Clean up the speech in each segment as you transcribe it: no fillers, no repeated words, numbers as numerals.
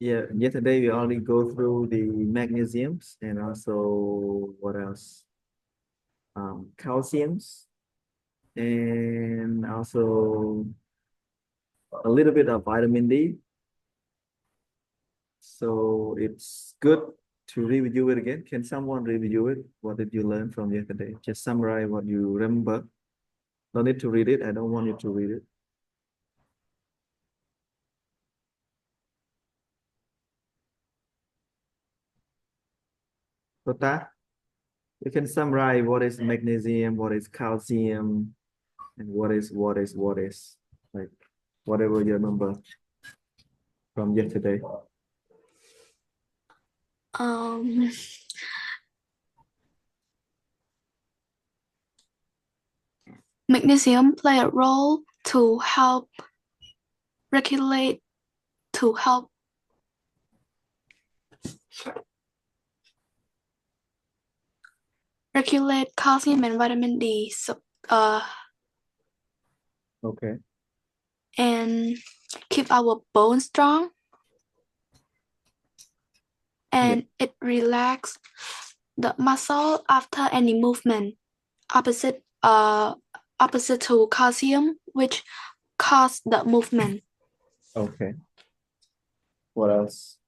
Yeah, yesterday we only go through the magnesiums and also what else? Calciums and also a little bit of vitamin D. So it's good to review it again. Can someone review it? What did you learn from yesterday? Just summarize what you remember. No need to read it. I don't want you to read it. Tota, you can summarize what is magnesium, what is calcium, and what is like whatever you remember from yesterday. Um, Magnesium play a role to help regulate to help regulate calcium and vitamin D. So Okay. and keep our bones strong, and it relax the muscle after any movement. Opposite opposite to calcium, which cause the movement. Okay. What else?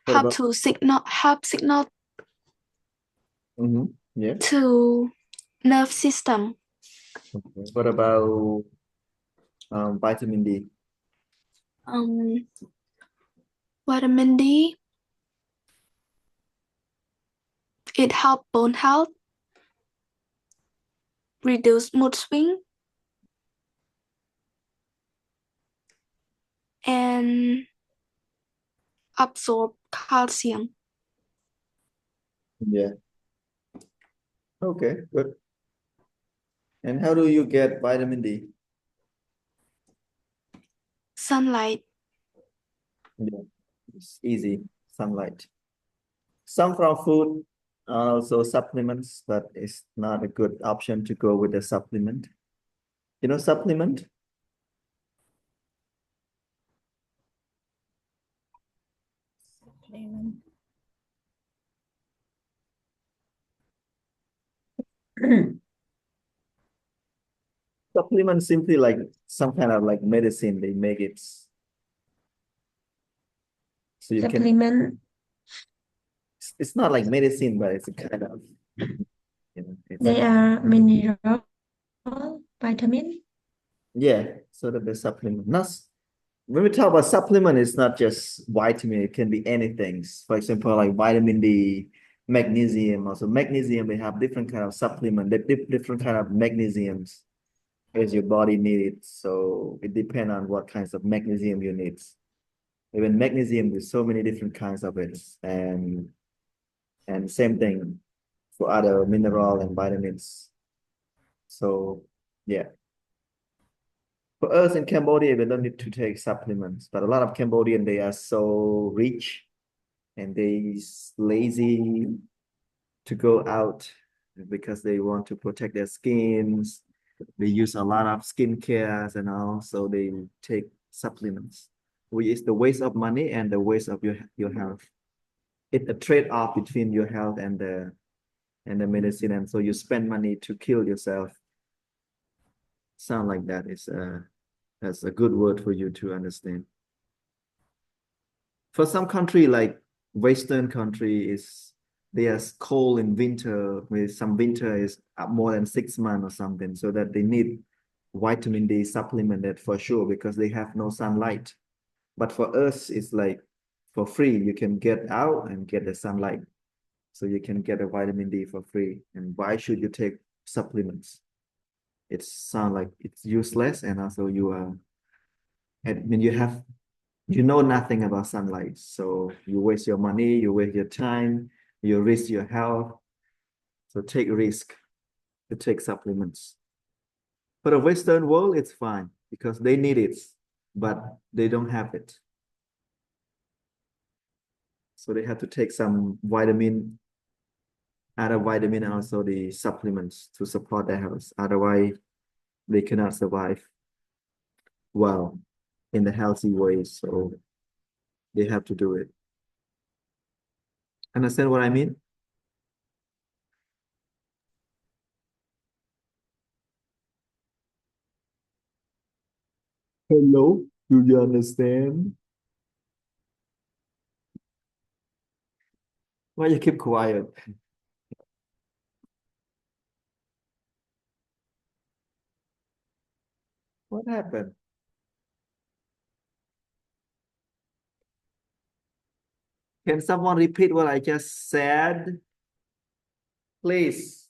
What Help about? to signal Yeah. to nerve system. Okay. What about vitamin D? Um, Vitamin D, it help bone health, reduce mood swing, and absorb calcium. Yeah. Okay, good. And how do you get vitamin D? Sunlight. Yeah. It's easy. Sunlight. Some from food, also supplements, but it's not a good option to go with the supplement. You know, supplement? Supplement simply like some kind of like medicine. They make it so you can. Supplement, It's not like medicine, but it's a kind of it's they are mineral, vitamin. yeah. So the supplement. Not when we talk about supplement, it's not just vitamin. It can be anything. For example, like vitamin D, magnesium. Also, magnesium they have different kind of supplement. Different kind of magnesiums as your body needs. So it depends on what kinds of magnesium you need. Even magnesium, there's so many different kinds of it, and same thing for other mineral and vitamins. So yeah, for us in Cambodia, we don't need to take supplements, but a lot of Cambodian they are so rich and they lazy to go out because they want to protect their skins. They use a lot of skincare and all, so they take supplements, which is the waste of money and the waste of your health. It's a trade-off between your health and the medicine, and so you spend money to kill yourself. Sound like that is that's a good word for you to understand. For some country like Western country is there's cold in winter, with some winter is more than 6 months or something, so that they need vitamin D supplemented for sure because they have no sunlight. But for us, it's like for free. You can get out and get the sunlight. So you can get a vitamin D for free. And why should you take supplements? It sounds like it's useless and also you are and when you know nothing about sunlight. So you waste your money, you waste your time, you risk your health. So take risk to take supplements. For the Western world, it's fine because they need it, but they don't have it. So they have to take some vitamin, other vitamin, and also the supplements to support their health. Otherwise, they cannot survive well in the healthy way. So they have to do it. Understand what I mean? Hello, do you understand? Why you keep quiet? What happened? Can someone repeat what I just said? Please.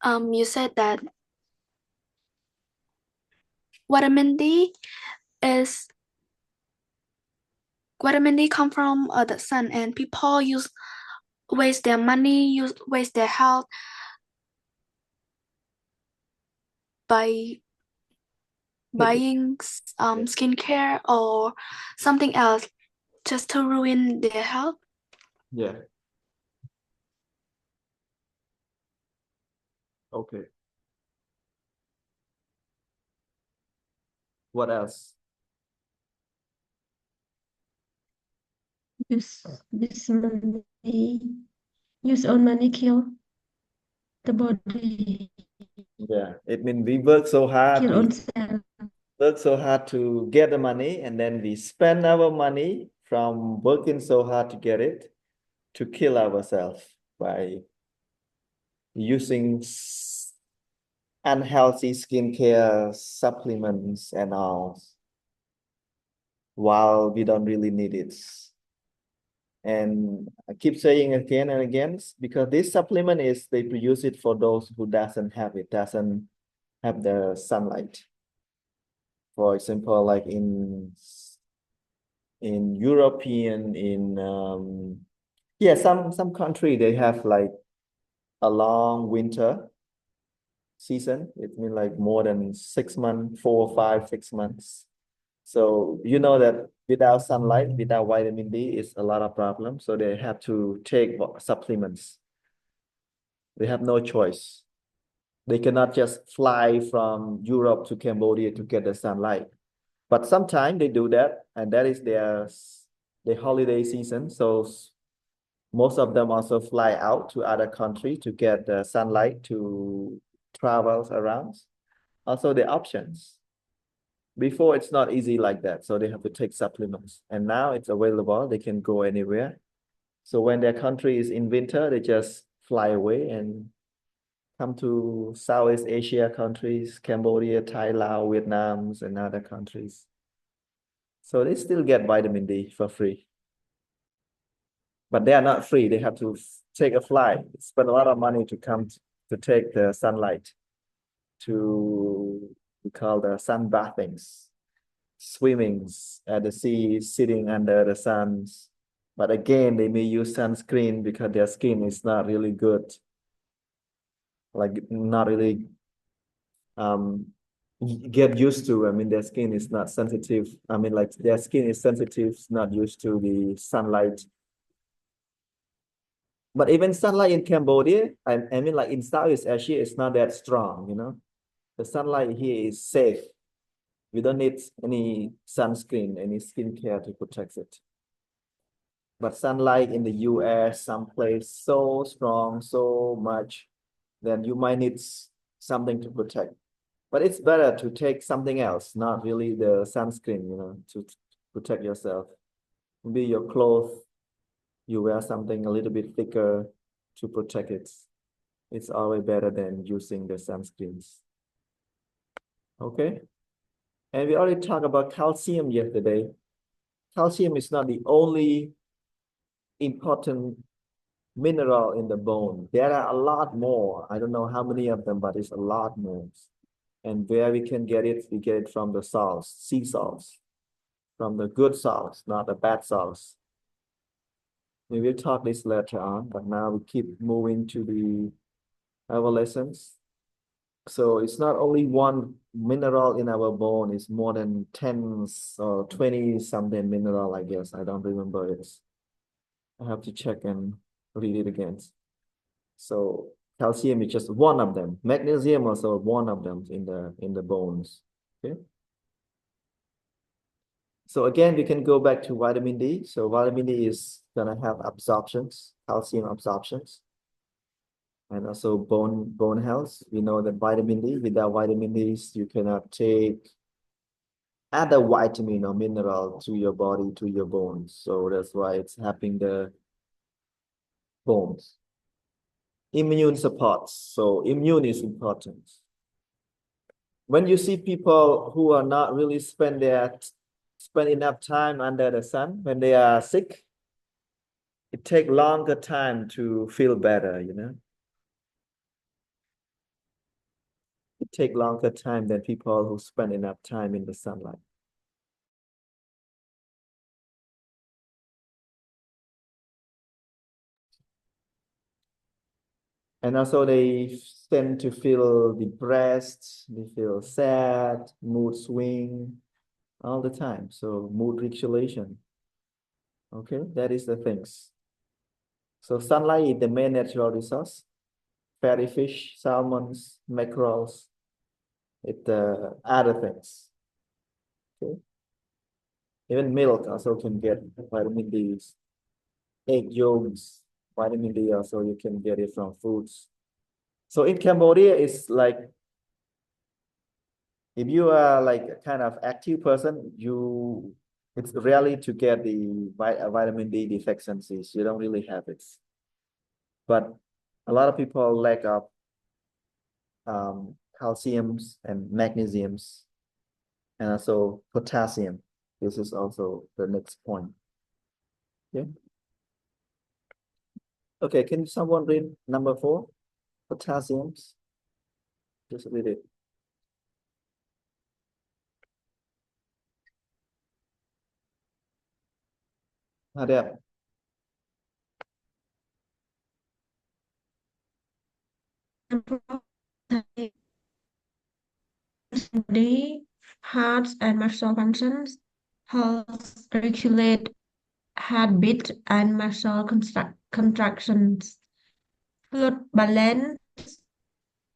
You said that vitamin D is vitamin D come from the sun, and people waste their money, waste their health by buying skincare or something else just to ruin their health. Yeah. Okay. What else? Use money, use own money kill the body, Yeah. It means we work so hard, kill we own self. work so hard to get the money, and then we spend our money from working so hard to get it to kill ourselves by using unhealthy skincare supplements and all while we don't really need it. And I keep saying again and again because this supplement is they produce it for those who doesn't have it, doesn't have the sunlight. For example, like in European, some country they have like a long winter season. It means like more than 6 months, 4, 5, 6 months. So you know that without sunlight, without vitamin D, is a lot of problems. So they have to take supplements. They have no choice. They cannot just fly from Europe to Cambodia to get the sunlight. But sometimes they do that, and that is their holiday season. So most of them also fly out to other countries to get the sunlight to travel around. Also the options. Before it's not easy like that, so they have to take supplements. And now it's available, they can go anywhere. So when their country is in winter, they just fly away and come to Southeast Asia countries, Cambodia, Thailand, Vietnam, and other countries. So they still get vitamin D for free. But they are not free. They have to take a flight, spend a lot of money to come to take the sunlight, to we call the sun bathings, swimmings at the sea, sitting under the suns. But again, they may use sunscreen because their skin is not really good, like not really get used to. I mean, their skin is not sensitive. I mean, like their skin is sensitive, not used to the sunlight. But even sunlight in Cambodia, I mean, like in Southeast Asia, it's not that strong, you know. The sunlight here is safe. We don't need any sunscreen, any skincare to protect it. But sunlight in the US, someplace so strong, so much, then you might need something to protect. But it's better to take something else, not really the sunscreen, you know, to protect yourself. Maybe your clothes, you wear something a little bit thicker to protect it. It's always better than using the sunscreens. Okay. And we already talked about calcium yesterday. Calcium is not the only important mineral in the bone. There are a lot more. I don't know how many of them, but it's a lot more. And where we can get it, we get it from the salts, sea salts, from the good salts, not the bad salts. We will talk this later on, but now we keep moving to our lessons. So it's not only one mineral in our bone, it's more than 10 or 20 something mineral, I guess. I don't remember it. I have to check and read it again. So Calcium is just one of them. Magnesium also one of them in the bones. Okay. So again, we can go back to vitamin D. So vitamin D is gonna have absorptions, calcium absorptions, and also bone health. We know that vitamin D, without vitamin D, you cannot take other vitamin or mineral to your body, to your bones. So that's why it's helping the bones. Immune support. So immune is important. When you see people who are not really spend enough time under the sun, when they are sick, it take longer time to feel better, you know. It take longer time than people who spend enough time in the sunlight. And also they tend to feel depressed, they feel sad, mood swing all the time. So mood regulation. Okay, that is the things. So sunlight is the main natural resource. Fatty fish, salmons, mackerels, it other things. Okay. Even milk also can get vitamin D. Egg yolks, vitamin D also you can get it from foods. So in Cambodia, it's like if you are like a kind of active person, it's rarely to get the vitamin D deficiencies. You don't really have it. But a lot of people lack of calciums and magnesiums and also potassium. This is also the next point. Okay. Okay, can someone read number 4? Potassiums. Just read it. Adele. Body, heart and muscle functions, helps regulate heartbeat and muscle contractions. Fluid balance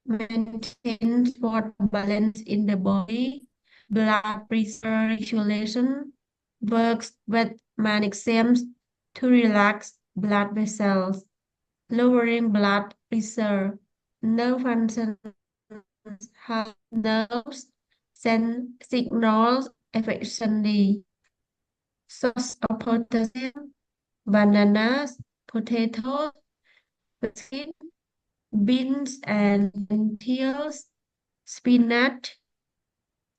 maintains water balance in the body. Blood pressure regulation works with magnesium to relax blood vessels, lowering blood pressure. Nerve functions how nerves send signals efficiently. Source of potassium, bananas, potatoes, biscuit, beans and lentils, spinach,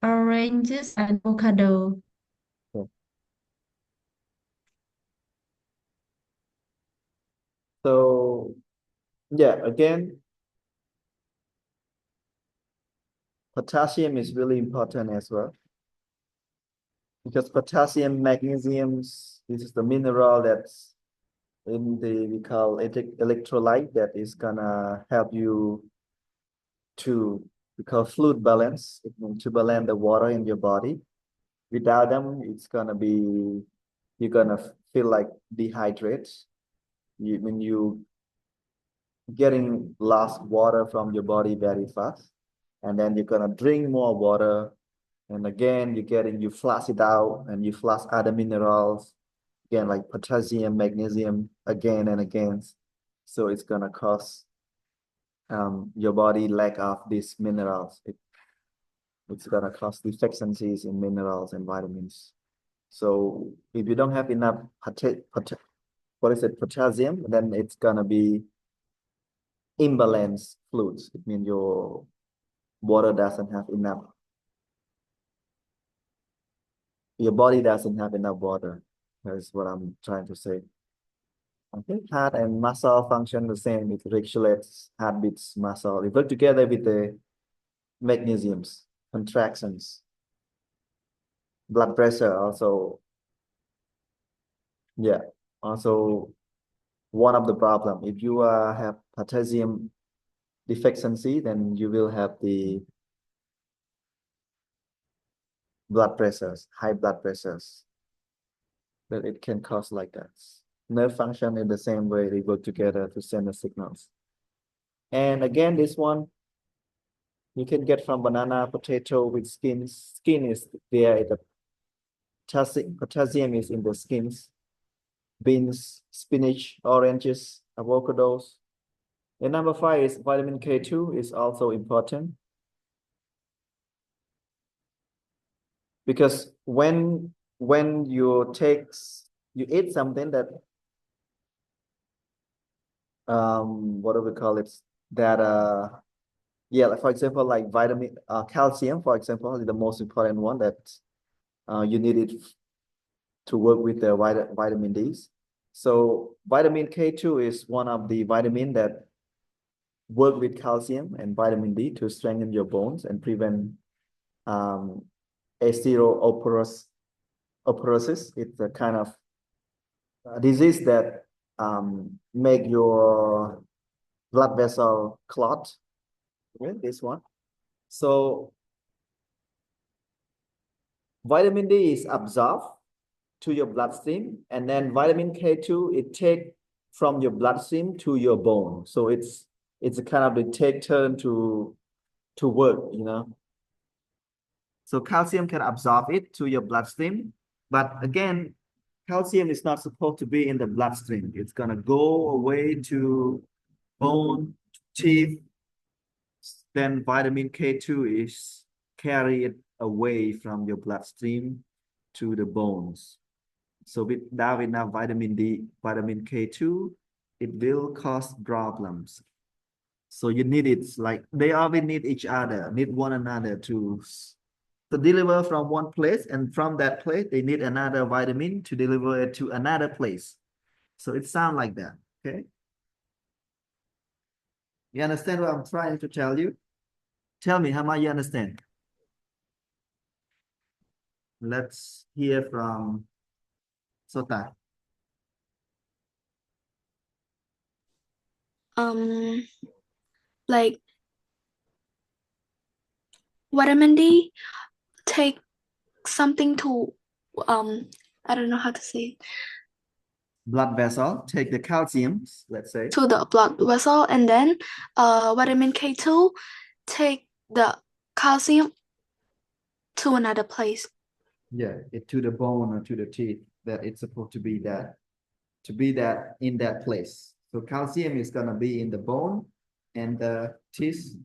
oranges, and avocado. So yeah, again, potassium is really important as well because potassium, magnesiums, this is the mineral that's in the we call electrolyte that is gonna help you to we call fluid balance. It means to balance the water in your body. Without them, it's gonna be you're gonna feel like dehydrated. When you getting lost water from your body very fast, and then you're gonna drink more water, and again you flush it out, and you flush other minerals again like potassium, magnesium again and again. So it's gonna cause your body lack of these minerals. It's gonna cause deficiencies in minerals and vitamins. So if you don't have enough potassium, then it's gonna be imbalanced fluids. It means your water doesn't have enough. Your body doesn't have enough water. That's what I'm trying to say. Okay, heart and muscle function the same. It regulates heartbeats, muscle. It work together with the magnesiums, contractions, blood pressure also. Yeah, also one of the problem. If you have potassium deficiency, then you will have the blood pressures, high blood pressures. That it can cause like that. Nerve function in the same way, they work together to send the signals. And again, this one you can get from banana, potato with skins. Skin is there. The potassium is in the skins. Beans, spinach, oranges, avocados. And number 5 is vitamin K2 is also important. Because when you eat something that what do we call it, that yeah, like for example, like vitamin calcium, for example, is the most important one that you need it to work with the vitamin D's. So vitamin K2 is one of the vitamin that work with calcium and vitamin D to strengthen your bones and prevent osteoporosis. It's a kind of disease that make your blood vessel clot. Okay, this one. So vitamin D is absorbed to your bloodstream, and then vitamin K2 it take from your bloodstream to your bone. So it's a kind of the take turn to work, you know. So calcium can absorb it to your bloodstream, but again, calcium is not supposed to be in the bloodstream. It's gonna go away to bone, teeth. Then vitamin K2 is carried away from your bloodstream to the bones. So without enough vitamin D, vitamin K2, it will cause problems. So you need it, like they always need each other, need one another to deliver from one place, and from that place they need another vitamin to deliver it to another place. So it sounds like that. Okay, you understand what I'm trying to tell you? Tell me how much you understand. Let's hear from Sota. Like vitamin D take something to I don't know how to say it, Blood vessel, take the calcium, let's say. to the blood vessel, and then vitamin K2 take the calcium to another place. Yeah, it to the bone or to the teeth, that it's supposed to be that in that place. So calcium is gonna be in the bone and the teeth,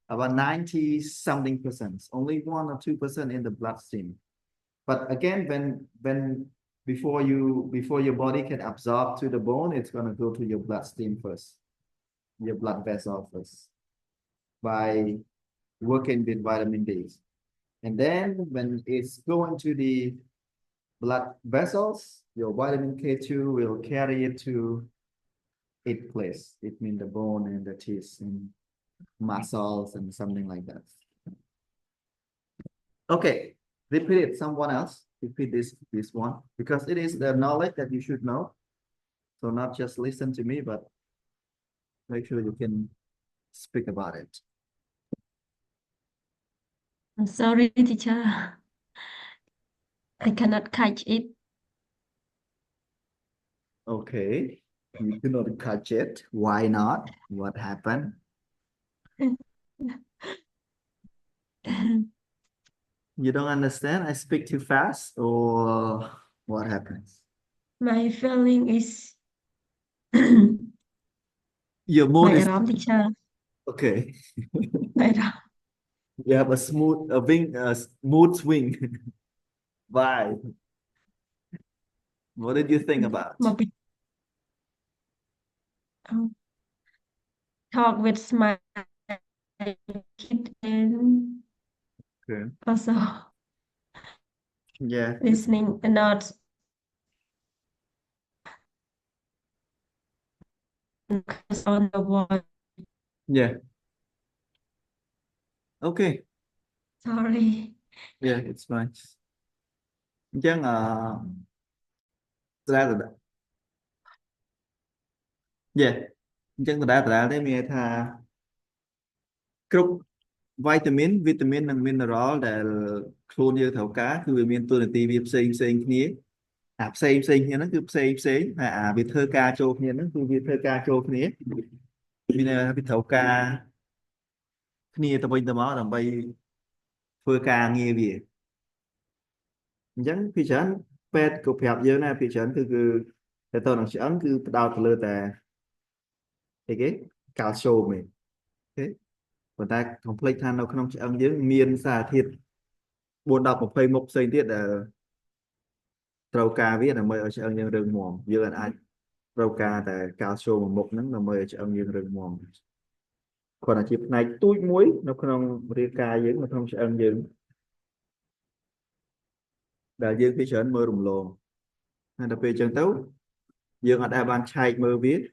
about 90 something percent, only 1 or 2% in the bloodstream. But again, when before your body can absorb to the bone, it's gonna go to your bloodstream first, your blood vessel first, by working with vitamin D. And then when it's going to the blood vessels, your vitamin K2 will carry it to its place. It means the bone and the teeth and muscles and something like that. Okay, repeat it. Someone else repeat this one, because it is the knowledge that you should know. So not just listen to me, but make sure you can speak about it. I'm sorry, teacher. I cannot catch it. Okay, you cannot catch it. Why not? What happened? You don't understand? I speak too fast, or what happens? My feeling is Your mood my is alarm, teacher. okay. My alarm. You have a mood swing. Why? What did you think about? Mà bị- talk with my kid and Okay. also Yeah. listening and not on the wall. Yeah. Okay. Sorry. Yeah, it's fine. Chẳng ra rồi đó. Yeah. Chẳng đã đấy mình thaគ្រប់vitamin និង mineral ដែលខ្លួនយើងត្រូវការគឺវាមានតួនាទីវាផ្សេងគ្នាផ្សេងគ្នាហ្នឹងគឺផ្សេងហើយវាធ្វើការចូលគ្នាហ្នឹងគឺវាធ្វើការចូលគ្នា vì này bị thấu ca kia tao bên tao máu làm bay phơi ca nghe gì chẳng phi chán pet cục hẹp dưới này phi chán cứแต่ตอนหนังสือคือดาวทะเลแต่cái calcium này thế còn ta complex than đâu không chỉ ăn dưới miên xà thịt buồn đọc một phây một xây tiết là trâu ca viết là mời ở ăn những rừng mòn như là ai trâu ca tại calcium một nắng là mời ở ăn những rừng mòn còn là chip này túi muối nó không riêng ca dưới mà không sẽ ăn những là dương khi trở mơ rùng lồ hay là về chân tấu dương ở đây ban chay mơ viết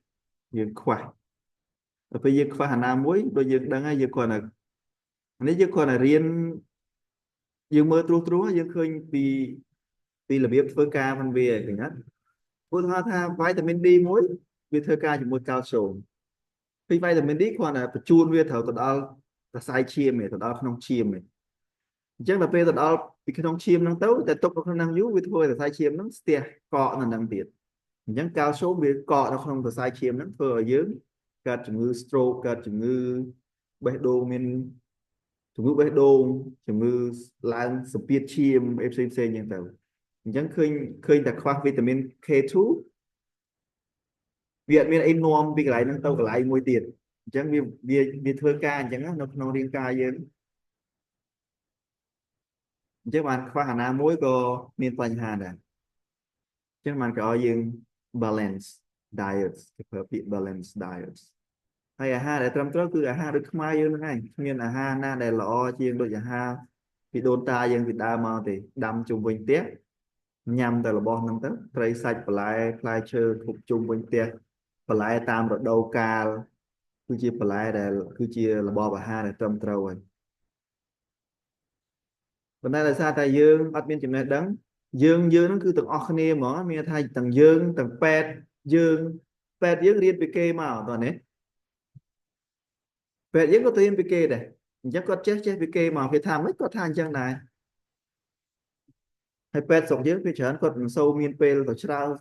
dương khoa ở bây giờ khoa hà nam muối đôi dương đang ngay dương còn là nếu dương còn là riêng dương mơ trú trú dương khơi vì là biết phơi ca phân về thì nhất vô tha vitamin D muối vì thơ ca chỉ muối cao sổ vì vitamin D còn là chuôn về thầu tận ao là sai chiêm này tận ao không chiêm này chắc là về tận ao vì không chiêm năng tấuแต่ตกnó năng dú vì thôi là sai chiêm nó stia cọ là năng biệt những cao số bị cọ nó không là sai chiêm nó phơi ở dưới cả chủng ngư stroke cả chủng ngư bê đô men chủng ngư bê đô chủng ngư lan speed chiêm FCC như thế chẳng khơi khơi đặc khoa vitamin K2 viện miền in nom bị lại năng tàu lại môi tiền chẳng vì thưa ca chẳng nó riêng ca với chứ bạn khoa hà nam mối có miền tây hà nè chứ bạn có dương balance diet perfect balance diet hay ha để trong đó cứ ha được mai dương này miền ha na để lọ chiên đôi ha thì đôn ta dương thì đa mà thì đâm chung quanh tiếc nhằm tại là bon năm tết tray sạch lại fly chơi phục chung quanh tiếc lại tam rồi đầu ca cứ chia lại để cứ chia là bo và ha để trong trâu rồi vấn đề là sao tại dương admin chừng này đắng dương dương nó cứ từng organ mà mình thay từng dương từng pet dương riêng pk mà toàn đấy pet dương có tên pk này chắc có chết pk mà phải tham mấy có than chân này hay pet sống dương phải chán còn sâu miên pel rồi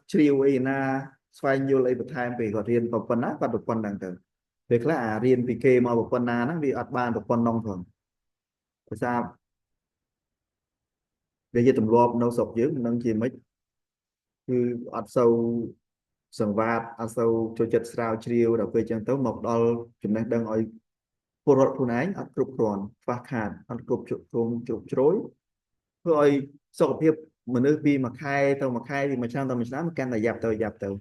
chiêu ấy na xoay nhiều lấy một time về còn riêng vào phần á và được phần đằng từ việc là riêng pk mà một phần na nó vì ắt ban được phần nông thường sao để cho tụm lọp nấu sọc dưới nâng chi mấy cứ ắt sâu sừng vạt ắt sâu cho chật sao chiêu đầu về chân tấu một đo chúng đang đang ở phô rọt phun ánh ắt cục tròn phá khàn ắt cục chụp chối rồi sọc hiệp mình ước vi mà khai thì mà sang tao mình sáng can là dạp từ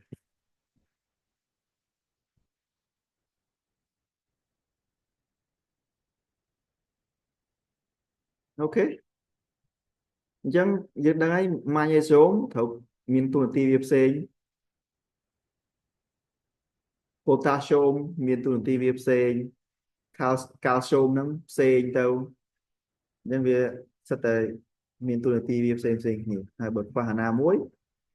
ok chẳng giờ đây magnesium thấu miền tuần TVFC potassium miền tuần TVFC calcium nó C đâu nên việc sẽ tới miền tuần TVFC nhiều hai bậc pha hà muối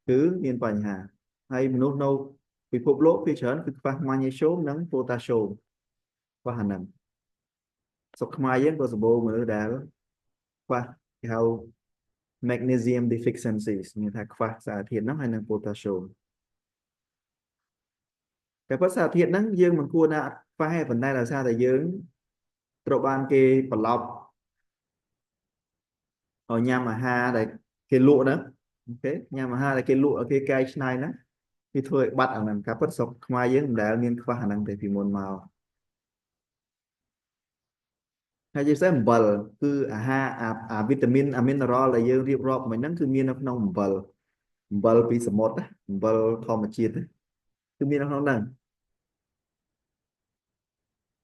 cứ miền pha hà hay nốt nâu vì phục lỗ phi chấnคือpha magnesium nắng potassium pha hà nằm sọc mai vẫn có số bộ mà nó đã pha theo magnesium deficiencies như thạch pha xạ thiện nó hay là potassium cái phát xạ thiện nó dương mình cua nạ pha hai phần này là sao tại dương trụ ban kê bật lọc ở nhà mà ha đây cái lụa đó ok nhà mà ha là cái lụa cái cây này đó thì thôi bắt ở nằm cá phát sọc mai với đã nghiên khoa khả năng thì môn màu hay chỉ xem bờ cứ vitamin mineral là dương riêng rọp mình nó cứ miên nó nông bờ vì sớm một bờ thò mà chia cứ miên nó không nè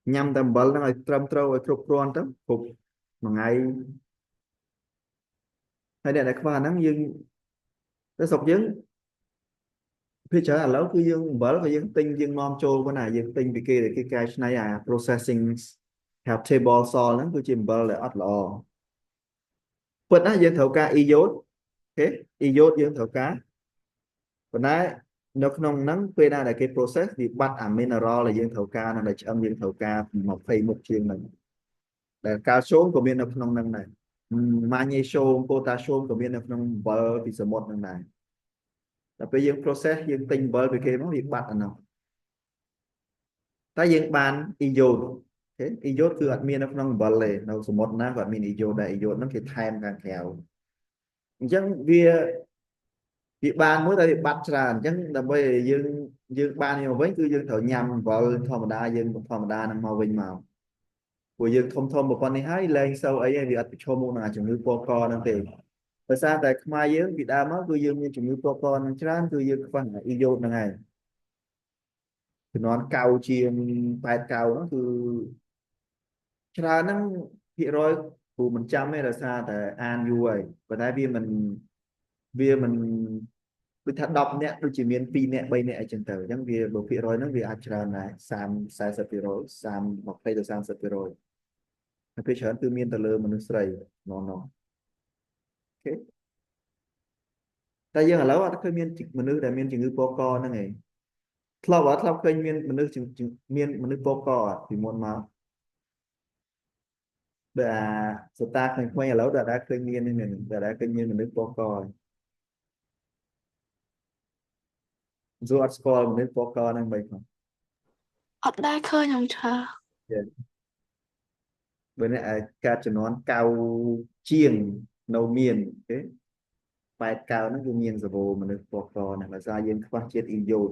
nhằm tầm bờ nó là trầm trâu ở trục tròn đó phục mà ngày hay để khoa năng dương nó sọc dương khi trở là lâu cứ dương bờ là dương tinh dương non trâu cái này dương tinh bị kia để cái này processing have table so nó cứ chìm bờ lại ắt lò phần á dương thấu ca iốt ok iốt dương thấu cá phần đấy nó không nắng phê ra là cái process thì bắt mineral là dương thấu ca là âm dương thấu ca một phẩy một chiên này để cá số của miền nó không năng này magnesium potassium của miền nó không bờ thì số một năng này là bây giờ process dương tinh bờ vì cái nó bị bắt nào តែយើងបានអ៊ីយ៉ូតអ៊ីយ៉ូតគឺអត់មាននៅក្នុងអំបិលទេនៅសមុទ្រណាក៏អត់មានអ៊ីយ៉ូតដែរអ៊ីយ៉ូតហ្នឹងគេថែមខាងក្រៅអញ្ចឹងវាបានមួយតែវាបាត់ច្រើនអញ្ចឹងដើម្បីឲ្យយើងបានវាមកវិញគឺយើងត្រូវញ៉ាំអំបិលធម្មតាយើងធម្មតាហ្នឹងមកវិញមកព្រោះយើងធំប្រព័ន្ធនេះហើយលែងសូវអីហើយវាអត់ប្រឈមមុខនឹងជំងឺពកកហ្នឹងទេដោយសារតែខ្មែរយើងពីដើមមកគឺយើងមានជំងឺពកកហ្នឹងច្រើនគឺយើងខ្វះអ៊ីយ៉ូតហ្នឹងហើយជំនាន់កៅជាង80 90ហ្នឹងគឺច្រើនហ្នឹងភាគរយព្រោះមិនចាំទេដោយសារតែអានយូរហើយប៉ុន្តែវាមិនដូចថា10នាក់ដូចជាមាន2នាក់3នាក់អីចឹងទៅអញ្ចឹងវាបើភាគរយហ្នឹងវាអាចច្រើនដែរ30 40% 30 20ទៅ30%ហើយភាគច្រើនគឺមានទៅលើមនុស្សស្រីណោះអូខេតែយើងឥឡូវអត់ឃើញមានមនុស្សដែលមានជំងឺពកកហ្នឹងឯងធ្លាប់ឃើញមានមនុស្សមានមនុស្សពកកពីមុនមកដូចអាសតាក្មេងៗឥឡូវដែលឃើញមាននេះដែលឃើញមានមនុស្សពកកយូរអត់ស្គាល់មនុស្សពកកហ្នឹងបីផង អត់ដែរឃើញខ្ញុំឆ្លើបើនេះការជំនាន់កៅជាងនៅមានទេ80 90ហ្នឹងគឺមានសវោមនុស្សពកកហ្នឹងដោយសារយើងខ្វះជាតិអ៊ីយ៉ូត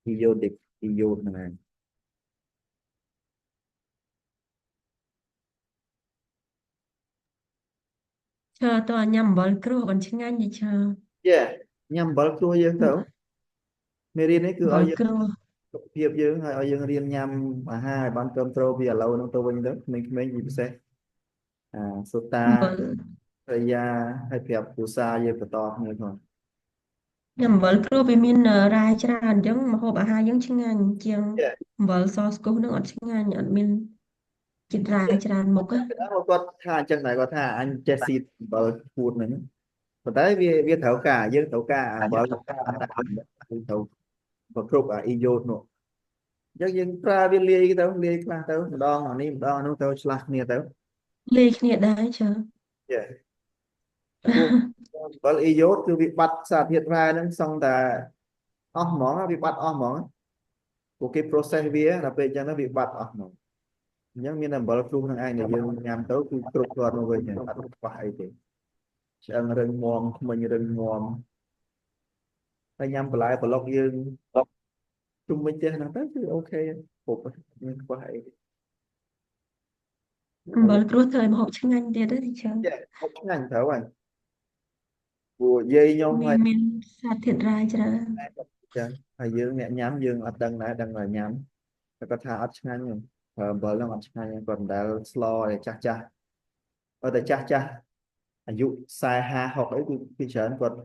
អ៊ីយ៉ូតិកអ៊ីយ៉ូតហ្នឹងហើយឈើតើញ៉ាំអំបិលគ្រួបានឆ្ងាញ់ទេឈើយេញ៉ាំអំបិលគ្រួយើងទៅមេរៀននេះគឺអំបិឲ្យយើងលគ្រួសុខភាពយើងហើយឲ្យយើងរៀនញ៉ាំអាហារឲ្យបានត្រឹមត្រូវពីឥឡូវហ្នឹងទៅវិញទៅក្មេងៗជាពិសេសសូតាអំបិលប្រយាហើយប្រាប់គ្រួសារយើងបន្តគ្នាផងញ៉ាំអំបិលគ្រួវាមានរ៉ែច្រើនអញ្ចឹងម្ហូបអាហារយើងឆ្ងាញ់ជាងអំបិលសស្គុះនឹងអត់ឆ្ងាញ់អត់មានជាតិរ៉ែច្រើនមុខណាគាត់ថាអញ្ចឹងដែរគាត់ថាអញចេះស៊ីអំបិលឈួតហ្នឹងប៉ុន្តែវាត្រូវការយើងត្រូវការអំបិលត្រូវប្រគ្រប់អាអ៊ីយ៉ូតនោះអញ្ចឹងយើងប្រើវាលាយទៅលាយខ្លះទៅម្ដងអានេះម្ដងអានោះទៅឆ្លាស់គ្នាទៅលាយគ្នាដែរឈើយេពួកអំបិលអ៊ីយ៉ូតគឺវាបាត់សារធាតុរ៉ែហ្នឹងសឹងតែអស់ហ្មងវាបាត់អស់ហ្មងពួកគេ process វាដល់ពេលអញ្ចឹងទៅវាបាត់អស់ហ្មងអញ្ចឹងមានតែអំបិលគ្រូនឹងឯងដែលយើងញ៉ាំទៅគឺគ្រប់គ្រាន់មកវិញអត់ខ្វះអីទេឆ្អឹងរឹងមាំធ្មេញរឹងមាំហើយញ៉ាំបន្លែប្លុកយើងជុំវិញផ្ទះហ្នឹងទៅគឺអូខេគ្រប់មានខ្វះអីទេអំបិលគ្រួធ្វើឲ្យម្ហូបឆ្ងាញ់ទៀតទេឈើចាហូបឆ្ងាញ់ត្រូវហើយពួកយាយខ្ញុំវាហើយមានសារធាតុរ៉ែច្រើនចាហើយយើងអ្នកញ៉ាំយើងអត់ដឹងដែរដឹងតែញ៉ាំតែគាត់ថាអត់ឆ្ងាញ់ទេអំបិលហ្នឹងអត់ឆ្ងាញ់គាត់មិនដែលស្លឲ្យចាស់អត់តែចាស់អាយុ40 50 60អីគឺពីច្រើនគាត់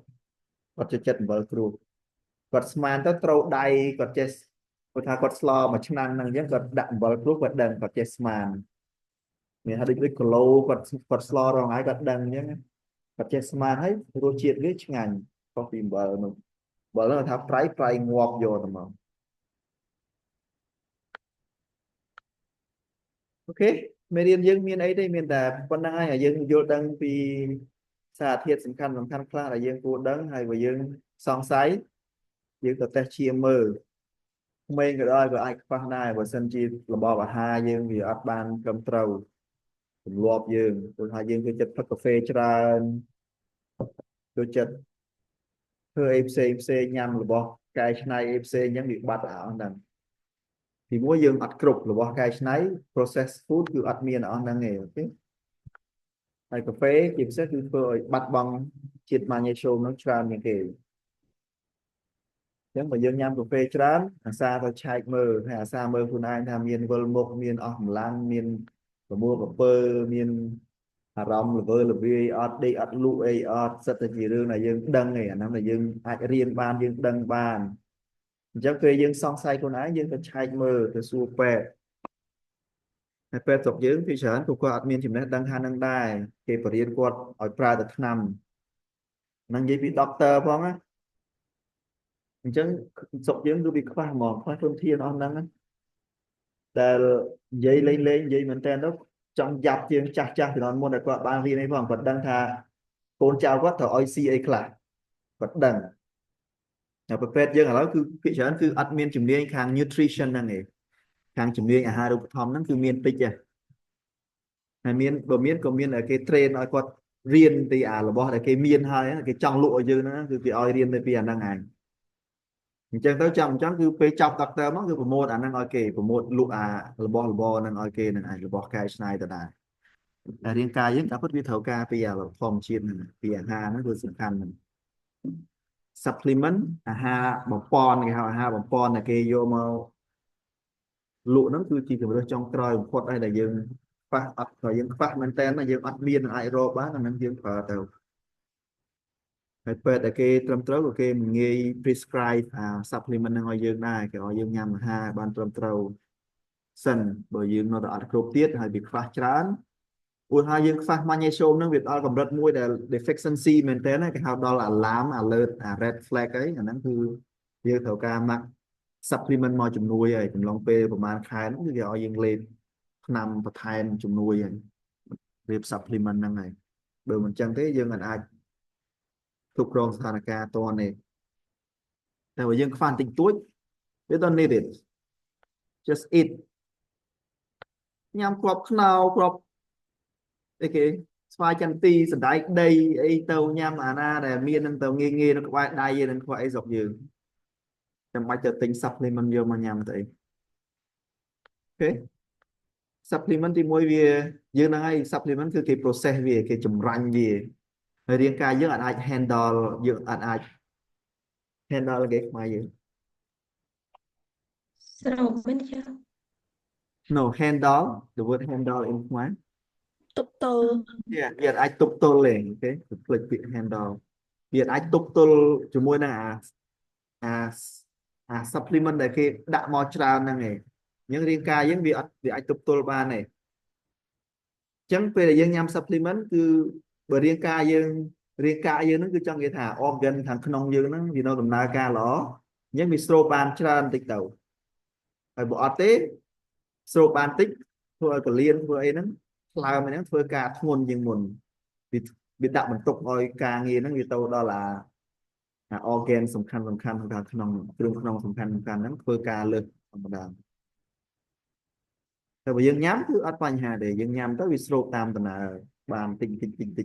ចូលចិត្តអំបិលគ្រូគាត់ស្មានទៅត្រូវដៃគាត់ចេះគាត់ថាគាត់ស្លមួយឆ្នាំហ្នឹងអញ្ចឹងគាត់ដាក់អំបិលគ្រូគាត់ដឹងគាត់ចេះស្មានមានថាដូចគីឡូគាត់ស្លរងហើយគាត់ដឹងអញ្ចឹងគាត់ចេះស្មានហើយរសជាតិវាឆ្ងាញ់ខុសពីអំបិលនោះអំបិលនោះថាប្រៃងាប់យកទៅមកអូខេមេរៀនយើងមានអីទេមានតែប៉ុណ្្នឹងហើយយើងយល់ដឹងពីសារធាតុសំខាន់ខ្លះដែលយើងគួរដឹងហើយបើយើងសង្ស័យយើងទៅតេស្តឈាមមើលក្មេងក៏ដោយក៏អាចខ្វះដែរបើសិនជារបបអាហារយើងវាអត់បានត្រឹមត្រូវទម្លាប់យើងព្រោះថាយើងចូលចិត្តផឹកកាហ្វេច្រើនចូលចិត្តធ្វើអីផ្សេងញ៉ាំរបស់កែច្នៃអីផ្សេងអញ្ចឹងវាបាត់អស់ហ្នឹងទីមួយយើងអត់គ្រប់របស់កែច្នៃ process food គឺអត់មានអស់ហ្នឹងទេអូខេហើយកាហ្វេជាពិសេសគឺធ្វើឲ្យបាត់បង់ជាតិ magnesium នោះច្រើនជាងគេអញ្ចឹងបើយើងញ៉ាំកាហ្វេច្រើនអាសាទៅឆែកមើលហើយអាសាមើលខ្លួនឯងថាមានវិលមុខមានអស់កម្លាំងមានប្រមូលក្រពើមានអារម្មណ៍ល្វើល្វាយអត់ដេកអត់លក់អីអត់សិតតែជារឿងដែលយើងដឹងឯអាហ្នឹងដែលយើងអាចរៀនបានយើងដឹងបានអញ្ចឹងពេលយើងសង្ស័យខ្លួនឯងយើងទៅឆែកមើលទៅសួរពេទ្យហើយពេទ្យស្រុកយើងពីច្រើនពួកគាត់អត់មានចំណេះដឹងថានឹងដែរគេបរៀនគាត់ឲ្យប្រើតែថ្នាំនឹងនិយាយពី doctor ផងណាអញ្ចឹងស្រុកយើងគឺវាខ្វះហ្មងខ្វះធនធានអស់ហ្នឹងដែលនិយាយលេងនិយាយមែនតើទៅចង់យ៉ាប់ជាងចាស់ជំនាន់មុនដែលគាត់បានរៀនអីផងគាត់ដឹងថាកូនចៅគាត់ត្រូវឲ្យស៊ីអីខ្លះគាត់ដឹង ប្រភេទយើងឥឡូវគឺភាគច្រើនគឺអត់មានជំនាញខាង nutrition ហ្នឹងឯងខាងជំនាញអាហារូបត្ថម្ភហ្នឹងគឺមានតិចទេហើយមានបើមានក៏មានគេ train ឲ្យគាត់រៀនពីរបស់ដែលគេមានហើយគេចង់លក់ឲ្យយើងហ្នឹងគឺគេឲ្យរៀនទៅពីអាហ្នឹងឯងអញ្ចឹងទៅចាំអញ្ចឹងគឺពេលចប់ doctor មកគឺប្រម៉ូទអាហ្នឹងឲ្យគេប្រម៉ូទលក់របស់របរហ្នឹងឲ្យគេហ្នឹងឯងរបស់កែច្នៃទៅដែរតែរាងកាយយើងតែពិតវាត្រូវការពីធម្មជាតិហ្នឹងពីអាហារហ្នឹងគឺសំខាន់ហ្នឹង supplement អាហារបំពន់គេហៅអាហារបំពន់ដែលគេយកមកលក់ហ្នឹងគឺជាជម្រើសចុងក្រោយបំផុតហើយដែលយើងខ្វះអត់ក៏យើងខ្វះមែនតើយើងអត់មាននឹងអាចរកបានអាហ្នឹងយើងប្រើទៅហើយពេទ្យដែលគេត្រឹមត្រូវក៏គេមិនងាយ prescribe supplement ហ្នឹងឲ្យយើងដែរគេឲ្យយើងញ៉ាំអាហារបានត្រឹមត្រូវសិនបើយើងនៅតែអត់គ្រប់ទៀតហើយវាខ្វះច្រើនឧទាហរណ៍យើងខ្វះ magnesium ហ្នឹងវាដល់កម្រិតមួយដែល deficiency មែនតើគេហៅដល់ alarm alert red flag អីអាហ្នឹងគឺយើងត្រូវការ supplement មកជំនួយហើយកំឡុងពេលប្រហែលខែហ្នឹងគឺគេឲ្យយើងលេបថ្នាំបន្ថែមជំនួយហើយលេប supplement ហ្នឹងហើយបើមិនចឹងទេយើងអាចគ្រប់គ្រងស្ថានភាពតនេះតែបើយើងខ្វះបន្តិចតួច we don't need it just eat ញ៉ាំគ្រាប់ខ្នោគ្រាប់អីគេស្វាយចន្ទីសណ្តែកដីអីទៅញ៉ាំអាណាដែលមាននឹងទៅងាយងាយនៅក្បែរដៃយើងនឹងខ្វះអីស្រុកយើងចាំបាច់ទៅទិញ supplement យកមកញ៉ាំទៅអីអូខេ supplement ទី1វាយើងហ្នឹងហើយ supplement គឺគេ process វាគេចម្រាញ់វាហើយរាងកាយយើងអាច handle យើងអាច handle គេខ្មែរយើង ស្រោបមែនចា no handle the word handle in ខ្មែរ ទប់ទល់ វាអាចទប់ទល់ទេអូខេផ្លេចពាក្យ handle វាអាចទប់ទល់ជាមួយនឹងអា supplement ដែលគេដាក់មកច្រើនហ្នឹងឯងអញ្ចឹងរាងកាយយើងវាអាចទប់ទល់បានទេអញ្ចឹងពេលដែលយើងញ៉ាំ supplement គឺបើរាងកាយយើងហ្នឹងគឺចង់និយាយថា organ ខាងក្នុងយើងហ្នឹងវានៅដំណើរការល្អអញ្ចឹងវាស្រូបបានច្រើនតិចទៅហើយបើអត់ទេស្រូបបានតិចធ្វើឲ្យកលៀនធ្វើអីហ្នឹងថ្លើមហ្នឹងធ្វើការធ្ងន់ជាងមុនវាដាក់បន្ទុកឲ្យការងារហ្នឹងវាទៅដល់organ សំខាន់ខាងក្នុងគ្រឿងក្នុងសំខាន់ហ្នឹងធ្វើការលើសធម្មតាតែបើយើងញ៉ាំគឺអត់បញ្ហាទេយើងញ៉ាំទៅវាស្រូបតាមដំណើរបានតិច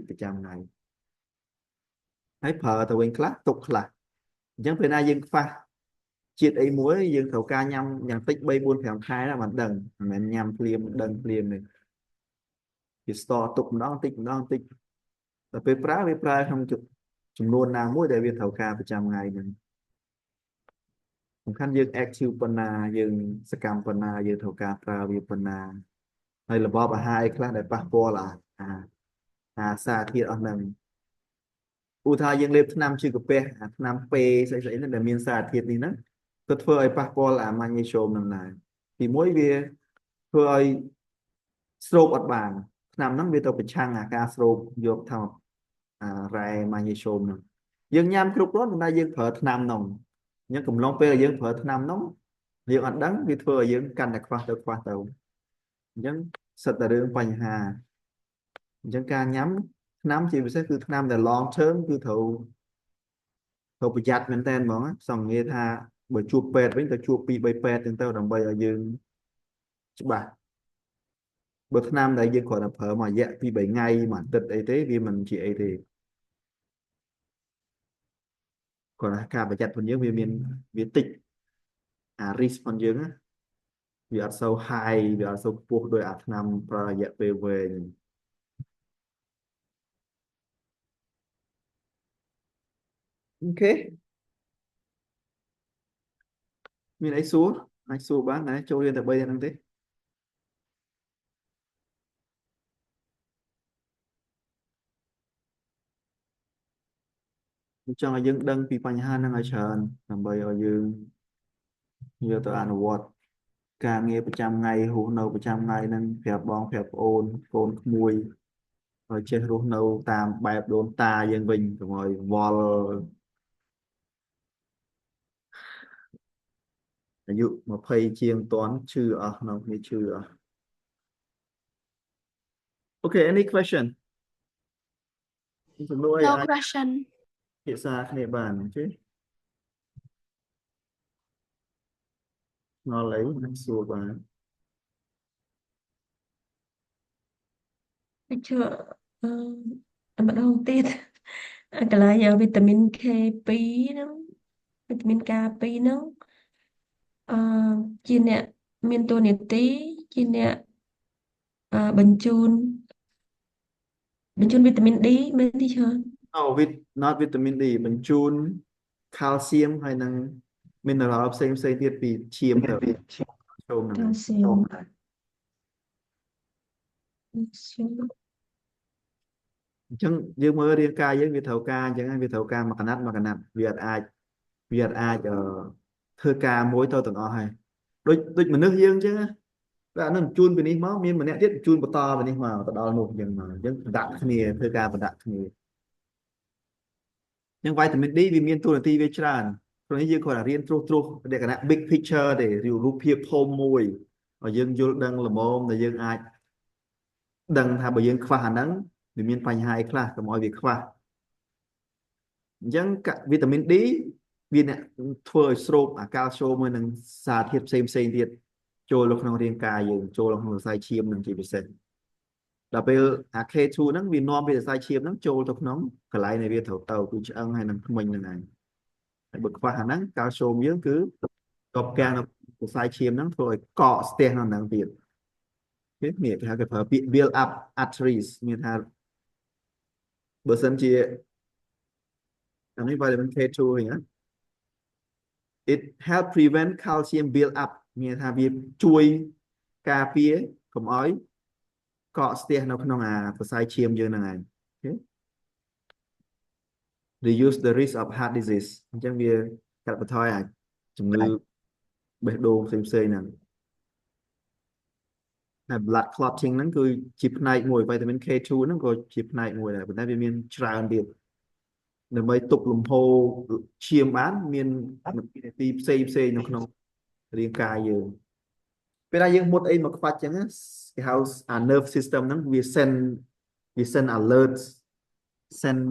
ប្រចាំថ្ងៃហើយប្រើទៅវិញខ្លះទុកខ្លះអញ្ចឹងពេលណាយើងខ្វះជាតិអីមួយយើងត្រូវការញ៉ាំយ៉ាងតិច3 4 5ខែណាបានដឹងមិនមែនញ៉ាំភ្លាមដឹងភ្លាមទេវាស្តទុកម្ដងតិចតែពេលប្រើវាប្រើក្នុងចំនួនណាមួយដែលវាត្រូវការប្រចាំថ្ងៃហ្នឹងសំខាន់យើង active ប៉ុណ្ណាយើងសកម្មប៉ុណ្ណាយើងត្រូវការប្រើវាប៉ុណ្ណាហើយរបបអាហារអីខ្លះដែលប៉ះពាល់សារធាតុអស់ហ្នឹងឧទាហរណ៍យើងលេបថ្នាំជឺកាពះថ្នាំពេស្អីហ្នឹងដែលមានសារធាតុនេះហ្នឹងក៏ធ្វើឲ្យប៉ះពាល់magnesium ហ្នឹងដែរទីមួយវាធ្វើឲ្យស្រូបអត់បានថ្នាំហ្នឹងវាទៅប្រឆាំងការស្រូបយកថារ៉ែ magnesium ហ្នឹងយើងញ៉ាំគ្រប់គ្រាន់តែយើងប្រើថ្នាំហ្នឹងអញ្ចឹងកំឡុងពេលយើងប្រើថ្នាំហ្នឹងយើងអត់ដឹងវាធ្វើឲ្យយើងកាន់តែខ្វះទៅអញ្ចឹងសិតតែរឿងបញ្ហាអញ្ចឹងការញ៉ាំថ្នាំជាពិសេសគឺថ្នាំដែល long term គឺត្រូវប្រយ័ត្នមែនតើហ្មងសង្ឃាថាបើជួបពេទ្យវិញទៅជួប2 3ពេទ្យទៅដើម្បីឲ្យយើងច្បាស់បើថ្នាំដែលយើងគ្រាន់តែប្រើមួយរយៈ2 3ថ្ងៃមួយអាទិត្យអីទេវាមិនជាអីទេគ្រាន់តែការប្រយ័ត្នរបស់យើងវាតិចrisk របស់យើងណាវាអត់សូវ high វាអត់សូវខ្ពស់ដោយថ្នាំប្រើរយៈពេលវែងអូខេមានអីសួរអាចសួរបានណាចូលរៀនតែ3ហ្នឹងទេចង់ឲ្យយើងដឹងពីបញ្ហាហ្នឹងឲ្យច្រើនដើម្បីឲ្យយើងយកទៅអនុវត្តការងារប្រចាំថ្ងៃរស់នៅប្រចាំថ្ងៃហ្នឹងប្រាប់បងប្រាប់ប្អូនកូនក្មួយឲ្យចេះរស់នៅតាមបែបដូនតាយើងវិញកុំឲ្យវល់អាយុ20ជាងតន់ឈឺអស់នៅគ្នាឈឺអស់ Okay any question សំណួរអី no អាច question ភាសាគ្នាបានទេ nó lấy xua và chưa bắt đầu tiết cái là giờ vitamin K2 đó vitamin K2 đó chi nè miên tô nè tí chi nè bình chun vitamin D bên đi chưa oh not vitamin D បញ្ជូន calcium ហើយនិង mineral ផ្សេងទៀតពីឈាមទៅចូលហ្នឹងហើយ calcium calcium អញ្ចឹងយើងមើលរាងកាយយើងវាត្រូវការអញ្ចឹងហើយវាត្រូវការមួយកណាត់វាអាចធ្វើការមួយទៅទាំងអស់ហើយដូចមនុស្សយើងអញ្ចឹងណាតែអានឹងបញ្ជូនពីនេះមកមានម្នាក់ទៀតបញ្ជូនបន្តពីនេះមកទៅដល់នោះអញ្ចឹងមកអញ្ចឹងប្រដាក់គ្នាធ្វើការប្រដាក់គ្នាអញ្ចឹងវីតាមីន D វាមានតួនាទីវាច្រើនព្រោះនេះយើងគ្រាន់តែរៀនត្រួសលក្ខណៈ big picture ទេរូបភាពធំមួយឲ្យយើងយល់ដឹងល្មមដែលយើងអាចដឹងថាបើយើងខ្វះអាហ្នឹងវាមានបញ្ហាអីខ្លះកុំឲ្យវាខ្វះអញ្ចឹងវីតាមីន D វាអ្នកធ្វើឲ្យស្រូបអាកាល់ស្យូមមួយនឹងសារធាតុផ្សេងទៀតចូលនៅក្នុងរាងកាយយើងចូលនៅក្នុងសរសៃឈាមនឹងជាពិសេសដល់ពេលអា K2 ហ្នឹងវានាំវាសរសៃឈាមហ្នឹងចូលទៅក្នុងកន្លែងដែលវាត្រូវទៅគឺឆ្អឹងហើយនឹងធ្មេញហ្នឹងឯងហើយបើខ្វះអាហ្នឹងកាល់ស្យូមយើងគឺតបកាំងនៅសរសៃឈាមហ្នឹងធ្វើឲ្យកកស្ទះនៅហ្នឹងទៀតនេះគេហៅគេប្រើពាក្យ build up arteries មានថាបើសិនជាអានេះ vitamin K2 ហ្នឹងណា it help prevent calcium build up មានថាវាជួយការពារកុំឲ្យកកស្ទះនៅក្នុងអាសរសៃឈាមយើងហ្នឹងឯង reduce the risk of heart disease អញ្ចឹងវាកាត់បន្ថយអាចជំងឺបេះដូងផ្សេងហ្នឹងហើយ blood clotting ហ្នឹងគឺជាផ្នែកមួយ vitamin K2 ហ្នឹងក៏ជាផ្នែកមួយដែរប៉ុន្តែវាមានច្រើនទៀតដើម្បីទប់លំហូរឈាមបានមាននាទីផ្សេងនៅក្នុងរាងកាយយើងពេលដែលយើងមុតអីមកខ្វាច់ចឹងគេហៅអា nerve system ហ្នឹងវា send alert send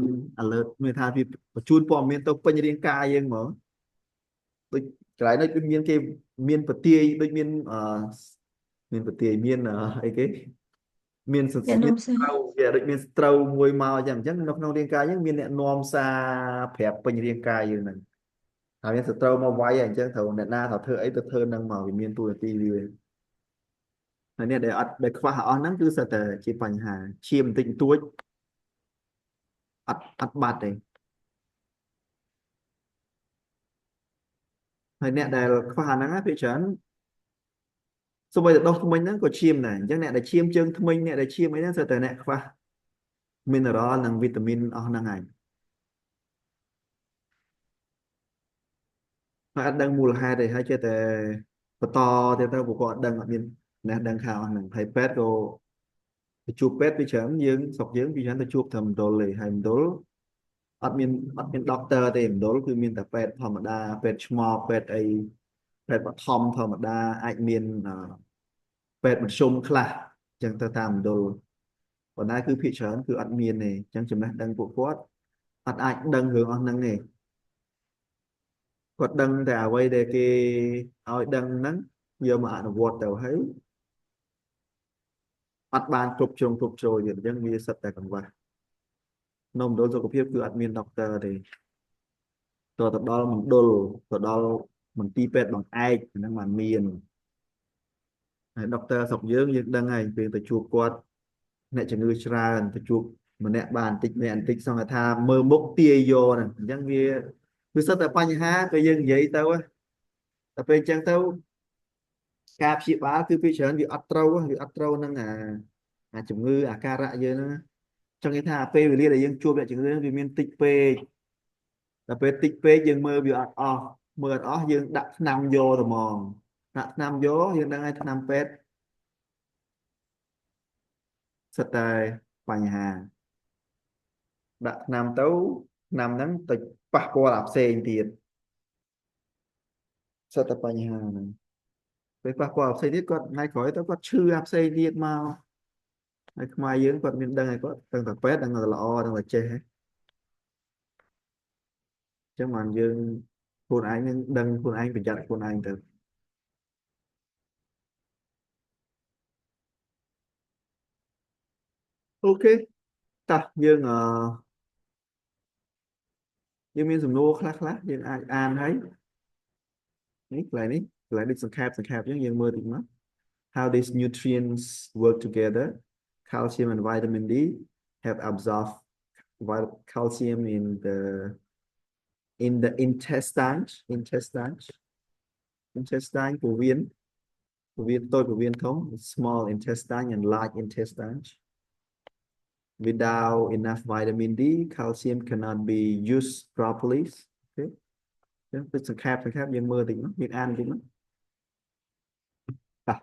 alert មានថាវាបញ្ជូនព័ត៌មានទៅពេញរាងកាយយើងហ្មងដូចកន្លែងនេះដូចមានគេមានប្រទាយដូចមានប្រទាយមានអីគេមានស្ត្រូវវាដូចមានស្ត្រូវមួយមកអញ្ចឹងនៅក្នុងរាងកាយយើងមានអ្នកនាំសារប្រាប់ពេញរាងកាយយើងហ្នឹងហើយមានសត្រូវមកវាយអញ្ចឹងត្រូវអ្នកណាត្រូវធ្វើអីទៅធ្វើហ្នឹងមកវាមានទូនាទីវាហើយនេះដែលខ្វះអស់ហ្នឹងគឺសិតតែជាបញ្ហាឈាមបន្តិចបន្តួចអត់បាត់ទេហើយអ្នកដែលខ្វះអាហ្នឹងភាគច្រើនសូម្បីតែដុសធ្មេញហ្នឹងក៏ឈាមដែរអញ្ចឹងអ្នកដែលឈាមជើងធ្មេញអ្នកដែលឈាមអីហ្នឹងសិតតែអ្នកខ្វះ mineral និងវីតាមីនអស់ហ្នឹងហើយហើយអត់ដឹងមូលហេតុទេហើយចេះតែបន្តទៀតទៅពួកគាត់អត់មានអ្នកដឹងថាអស់ហ្នឹងហើយពេទ្យក៏ទៅជួបពេទ្យពីច្រើនយើងស្រុកយើងពីច្រើនទៅជួបតែមណ្ឌលទេហើយមណ្ឌលអត់មានដុកទ័រទេមណ្ឌលគឺមានតែពេទ្យធម្មតាពេទ្យឆ្មបពេទ្យអីពេទ្យបឋមធម្មតាអាចមានពេទ្យមធ្យមខ្លះអញ្ចឹងទៅតាមមណ្ឌលប៉ុន្តែគឺភាគច្រើនគឺអត់មានទេអញ្ចឹងចំណេះដឹងពួកគាត់អត់អាចដឹងរឿងអស់ហ្នឹងទេគាត់ដឹងតែអ្វីដែលគេឲ្យដឹងហ្នឹងយកមកអនុវត្តទៅហើយអត់បានគ្រប់ជ្រុងគ្រប់ជ្រោយទៀតអញ្ចឹងវាសិតតែកង្វះនៅមណ្ឌលសុខភាពគឺអត់មានដុកទ័រទេទៅដល់មណ្ឌលទៅដល់មន្ទីរពេទ្យបង្អែកហ្នឹងបានមានហើយដុកទ័រស្រុកយើងដឹងហើយពេលទៅជួបគាត់អ្នកជំងឺច្រើនទៅជួបម្នាក់បានបន្តិចសង្ឃថាមើលមុខទាយយកហ្នឹងអញ្ចឹងវាសិតតែបញ្ហាក៏យើងនិយាយទៅតែពេលអញ្ចឹងទៅការព្យាបាលគឺពេលច្រើនវាអត់ត្រូវនឹងអាជំងឺអាការៈយើងហ្នឹងចង់និយាយថាពេលវេលាដែលយើងជួបអ្នកជំងឺហ្នឹងវាមានតិចពេកដល់ពេលតិចពេកយើងមើលវាអត់អស់មើលអត់អស់យើងដាក់ថ្នាំយកទៅហ្មងដាក់ថ្នាំយកយើងដឹងហើយថ្នាំពេទ្យសិតតែបញ្ហាដាក់ថ្នាំទៅថ្នាំហ្នឹងទៅប៉ះពាល់អាផ្សេងទៀតសិតតែបញ្ហាហ្នឹងពេលប៉ះពាល់អាផ្សេងទៀតគាត់ថ្ងៃក្រោយទៅគាត់ឈឺអាផ្សេងទៀតមកហើយខ្មែរយើងគាត់មានដឹងហើយគាត់ដឹងតែពេទ្យដឹងតែល្អដឹងតែចេះហ្នឹងអញ្ចឹងបានយើងខ្លួនឯងនឹងដឹងខ្លួនឯងប្រយ័ត្នខ្លួនឯងទៅ ok តោះយើងយើងមានសំណួរខ្លះយើងអាចអានហើយនេះកន្លែងនេះសង្ខេបអញ្ចឹងយើងមើលតិចមក how these nutrients work together calcium and vitamin D have absorbed calcium in the intestine ពោះវៀនតូចពោះវៀនធំ small intestine and large intestine without enough vitamin D calcium cannot be used properly okay ចឹងទឹកសង្ខេបយើងមើលតិចមកយើងអានតិចមកតោះ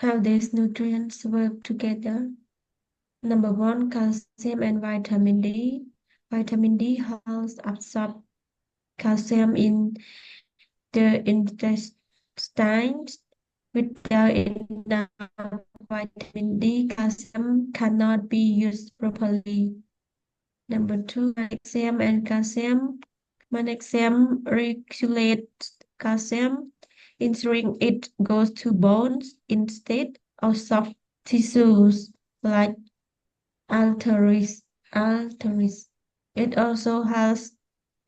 How these nutrients work together. Number one, calcium and vitamin D. Vitamin D helps absorb calcium in the intestines. Without enough vitamin D, calcium cannot be used properly. Number two, magnesium and calcium. Magnesium regulates calcium, ensuring it goes to bones instead of soft tissues like arteries. It also helps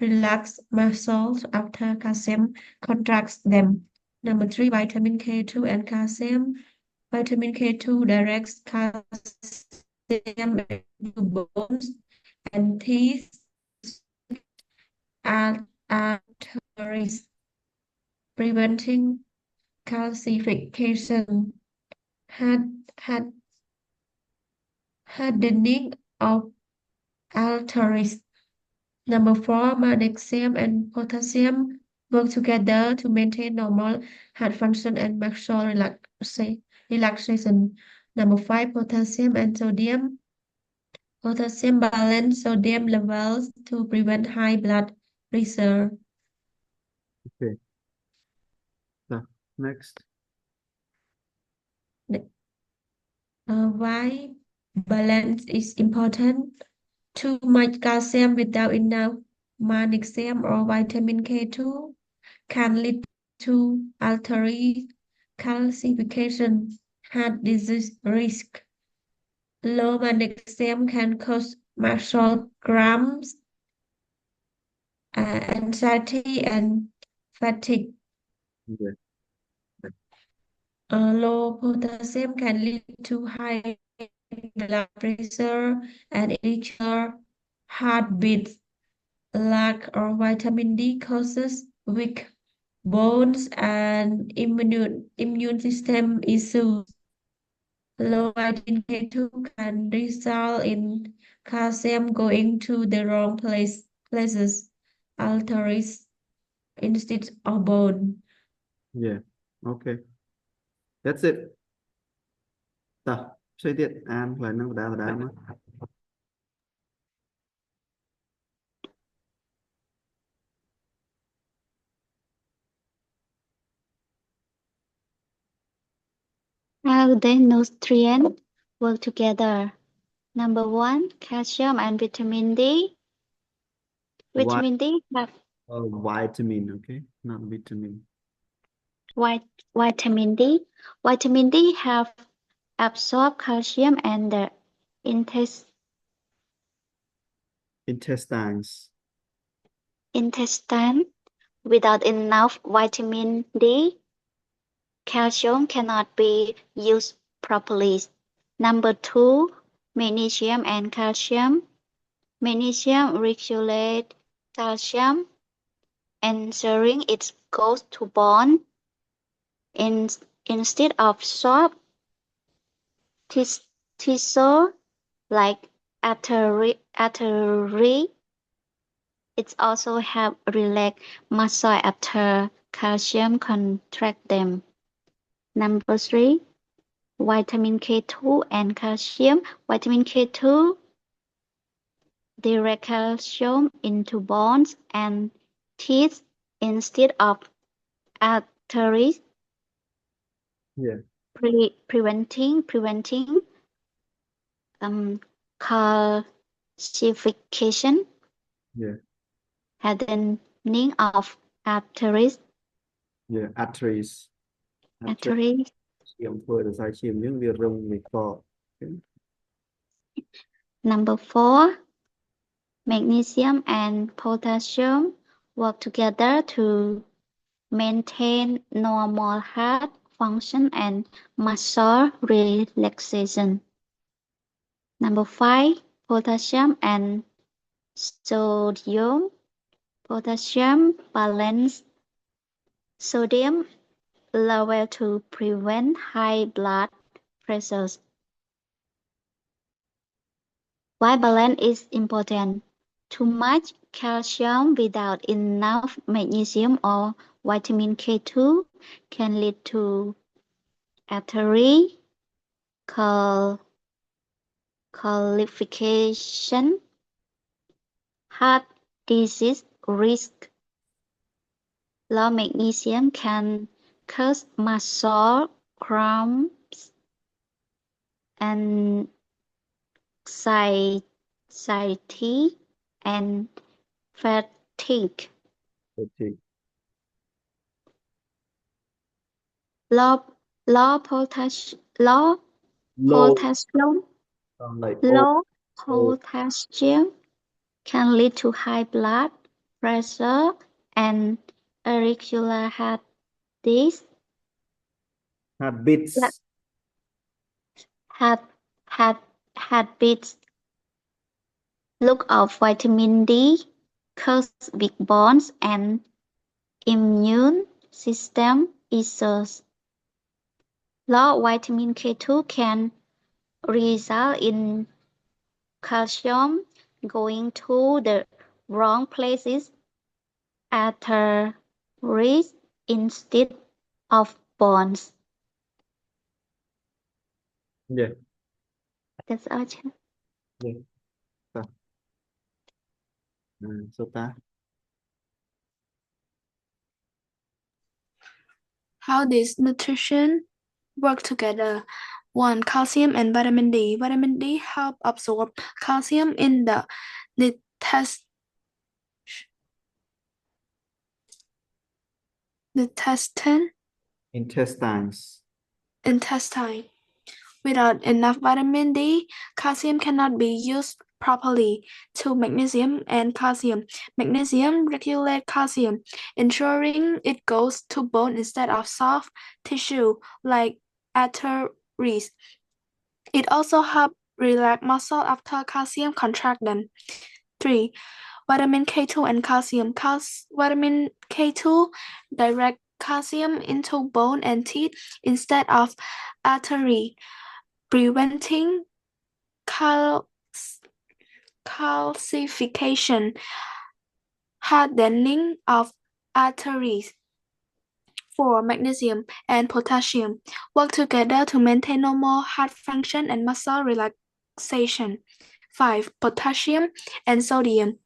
relax muscles after calcium contracts them. Number three, vitamin K2 and calcium. Vitamin K2 directs calcium into bones and teeth and arteries, preventing calcification, hardening of arteries. Number four, magnesium and potassium work together to maintain normal heart function and muscle relaxation. Number five, potassium and sodium. Potassium balance sodium levels to prevent high blood pressure. okay so next Why balance is important? Too much calcium without enough magnesium or vitamin K2 can lead to artery calcification, heart disease risk. Low magnesium can cause muscle cramps, anxiety, and fatigue. yeah. Low potassium can lead to high blood pressure and irregular heartbeats. Lack of vitamin D causes weak bones and immune system issues. Low vitamin K2 can result in calcium going to the wrong places, arteries instead of bone. yeah okay that's it តោះផ្សេងទៀតអានកន្លែងហ្នឹងបដាមក How the nutrients work together. Number one, calcium and vitamin D. Vitamin D have vitamin okay not vitamin vitamin D. Vitamin D have absorbed calcium and the intestines intestine. Without enough vitamin D, calcium cannot be used properly. Number two, magnesium and calcium. Magnesium regulates calcium, ensuring it goes to bone instead of soft tissue like artery. It also helps relax muscle after calcium contract them. Number three, vitamin K2 and calcium. Vitamin K2 direct calcium into bones and teeth instead of arteries. Yeah. preventing calcification, Yeah. hardening of arteries, Yeah. Arteries. Arteries. arteries. ឈាមធ្វើដោយសារឈាមយើងវារឹងវាកក Number 4, magnesium and potassium work together to maintain normal heart function and muscle relaxation. Number 5, potassium and sodium. Potassium balance sodium level to prevent high blood pressures. Why balance is important? Too much calcium without enough magnesium or vitamin K2 can lead to artery calcification, heart disease risk. Low magnesium can cause muscle cramps, anxiety, and fatigue. Okay. Low potassium Low like low oh potassium can lead to high blood pressure and irregular heartbeats. habits. Heartbeats. Look of vitamin D cause weak bones and immune system issues. Low vitamin K2 can result in calcium going to the wrong places, arteries instead of bones. Yeah. That's all. Yeah. So ta How does nutrition work together? 1. Calcium and vitamin D. Vitamin D help absorb calcium in the intestines. intestine. Without enough vitamin D, calcium cannot be used properly. 2. Magnesium and calcium. Magnesium regulates calcium, ensuring it goes to bone instead of soft tissue like arteries. It also helps relax muscle after calcium contract them. 3. Vitamin K2 and calcium. Vitamin K2 direct calcium into bone and teeth instead of artery, preventing calcification, hardening of arteries. 4. Magnesium and potassium work together to maintain normal heart function and muscle relaxation. 5. Potassium and sodium.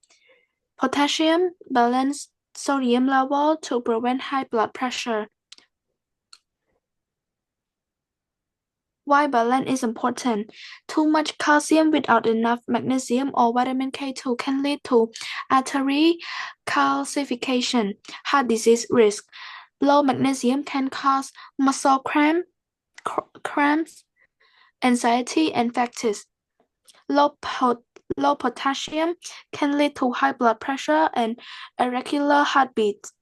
Potassium balance sodium level to prevent high blood pressure. Why balance is important? Too much calcium without enough magnesium or vitamin K2 can lead to artery calcification, heart disease risk. Low magnesium can cause muscle cramps, anxiety, and fatigue. Low potassium can lead to high blood pressure and irregular heartbeats.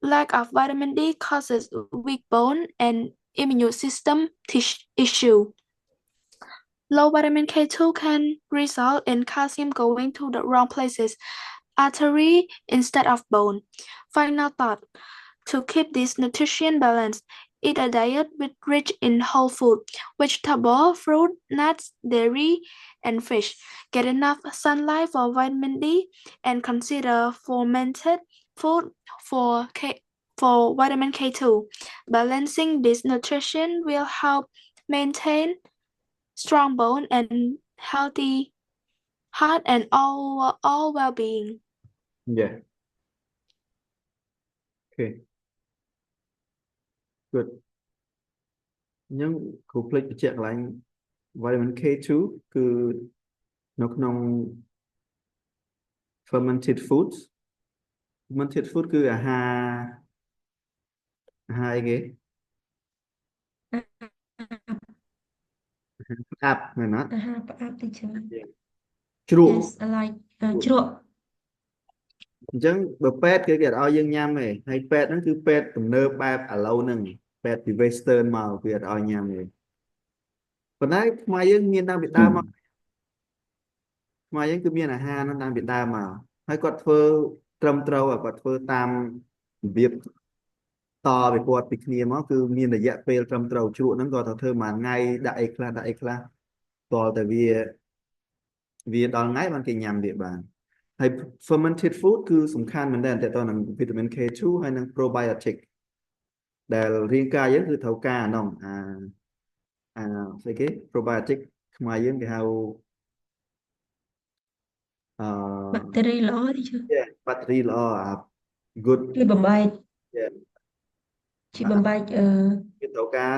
Lack of vitamin D causes weak bone and immune system issue. Low vitamin K2 can result in calcium going to the wrong places, artery instead of bone. Final thought. To keep this nutrition balance, eat a diet rich in whole food, vegetable, fruit, nuts, dairy, and fish. Get enough sunlight for vitamin D and consider fermented food for vitamin K2. Balancing this nutrition will help maintain strong bone and healthy heart and all well-being. Yeah. Okay. Good. nhưng cục lịch chuyện là anh vitamin K2 cứ nó trong fermented food cứ là hai cái áp này nó Perhaps teacher. chua Yes, like chua. chẳng bờ pet cái ao dương nhâm này hay pet nó cứ pet tầm nơ ba à lâu nè pet thì western màu cái ao nhâm này còn đấy ngoài dương miền Nam Việt Nam mà ngoài dương cứ miền là nó đang Việt Nam mà hay quạt phơ trầm trâu à quạt phơ tam việc to về quạt bị kia nó cứ miền là dạ phê trầm trâu trụ nó gọi thơ mà ngay đại kla to tại vì đó ngay bằng cái nhâm địa bàn hay fermented food คือสำคัญเหมือนกันแต่ตอนนั้นวิตามิน K2 hay นั้น probiotic แต่เรียงกายเยอะคือเท่ากาน้องcái probiotic มาเยอะที่เราBacteria lỏ teacher. yeah, battery law good Chị bầm bay, yeah, chị bầm bay cáiเท่ากา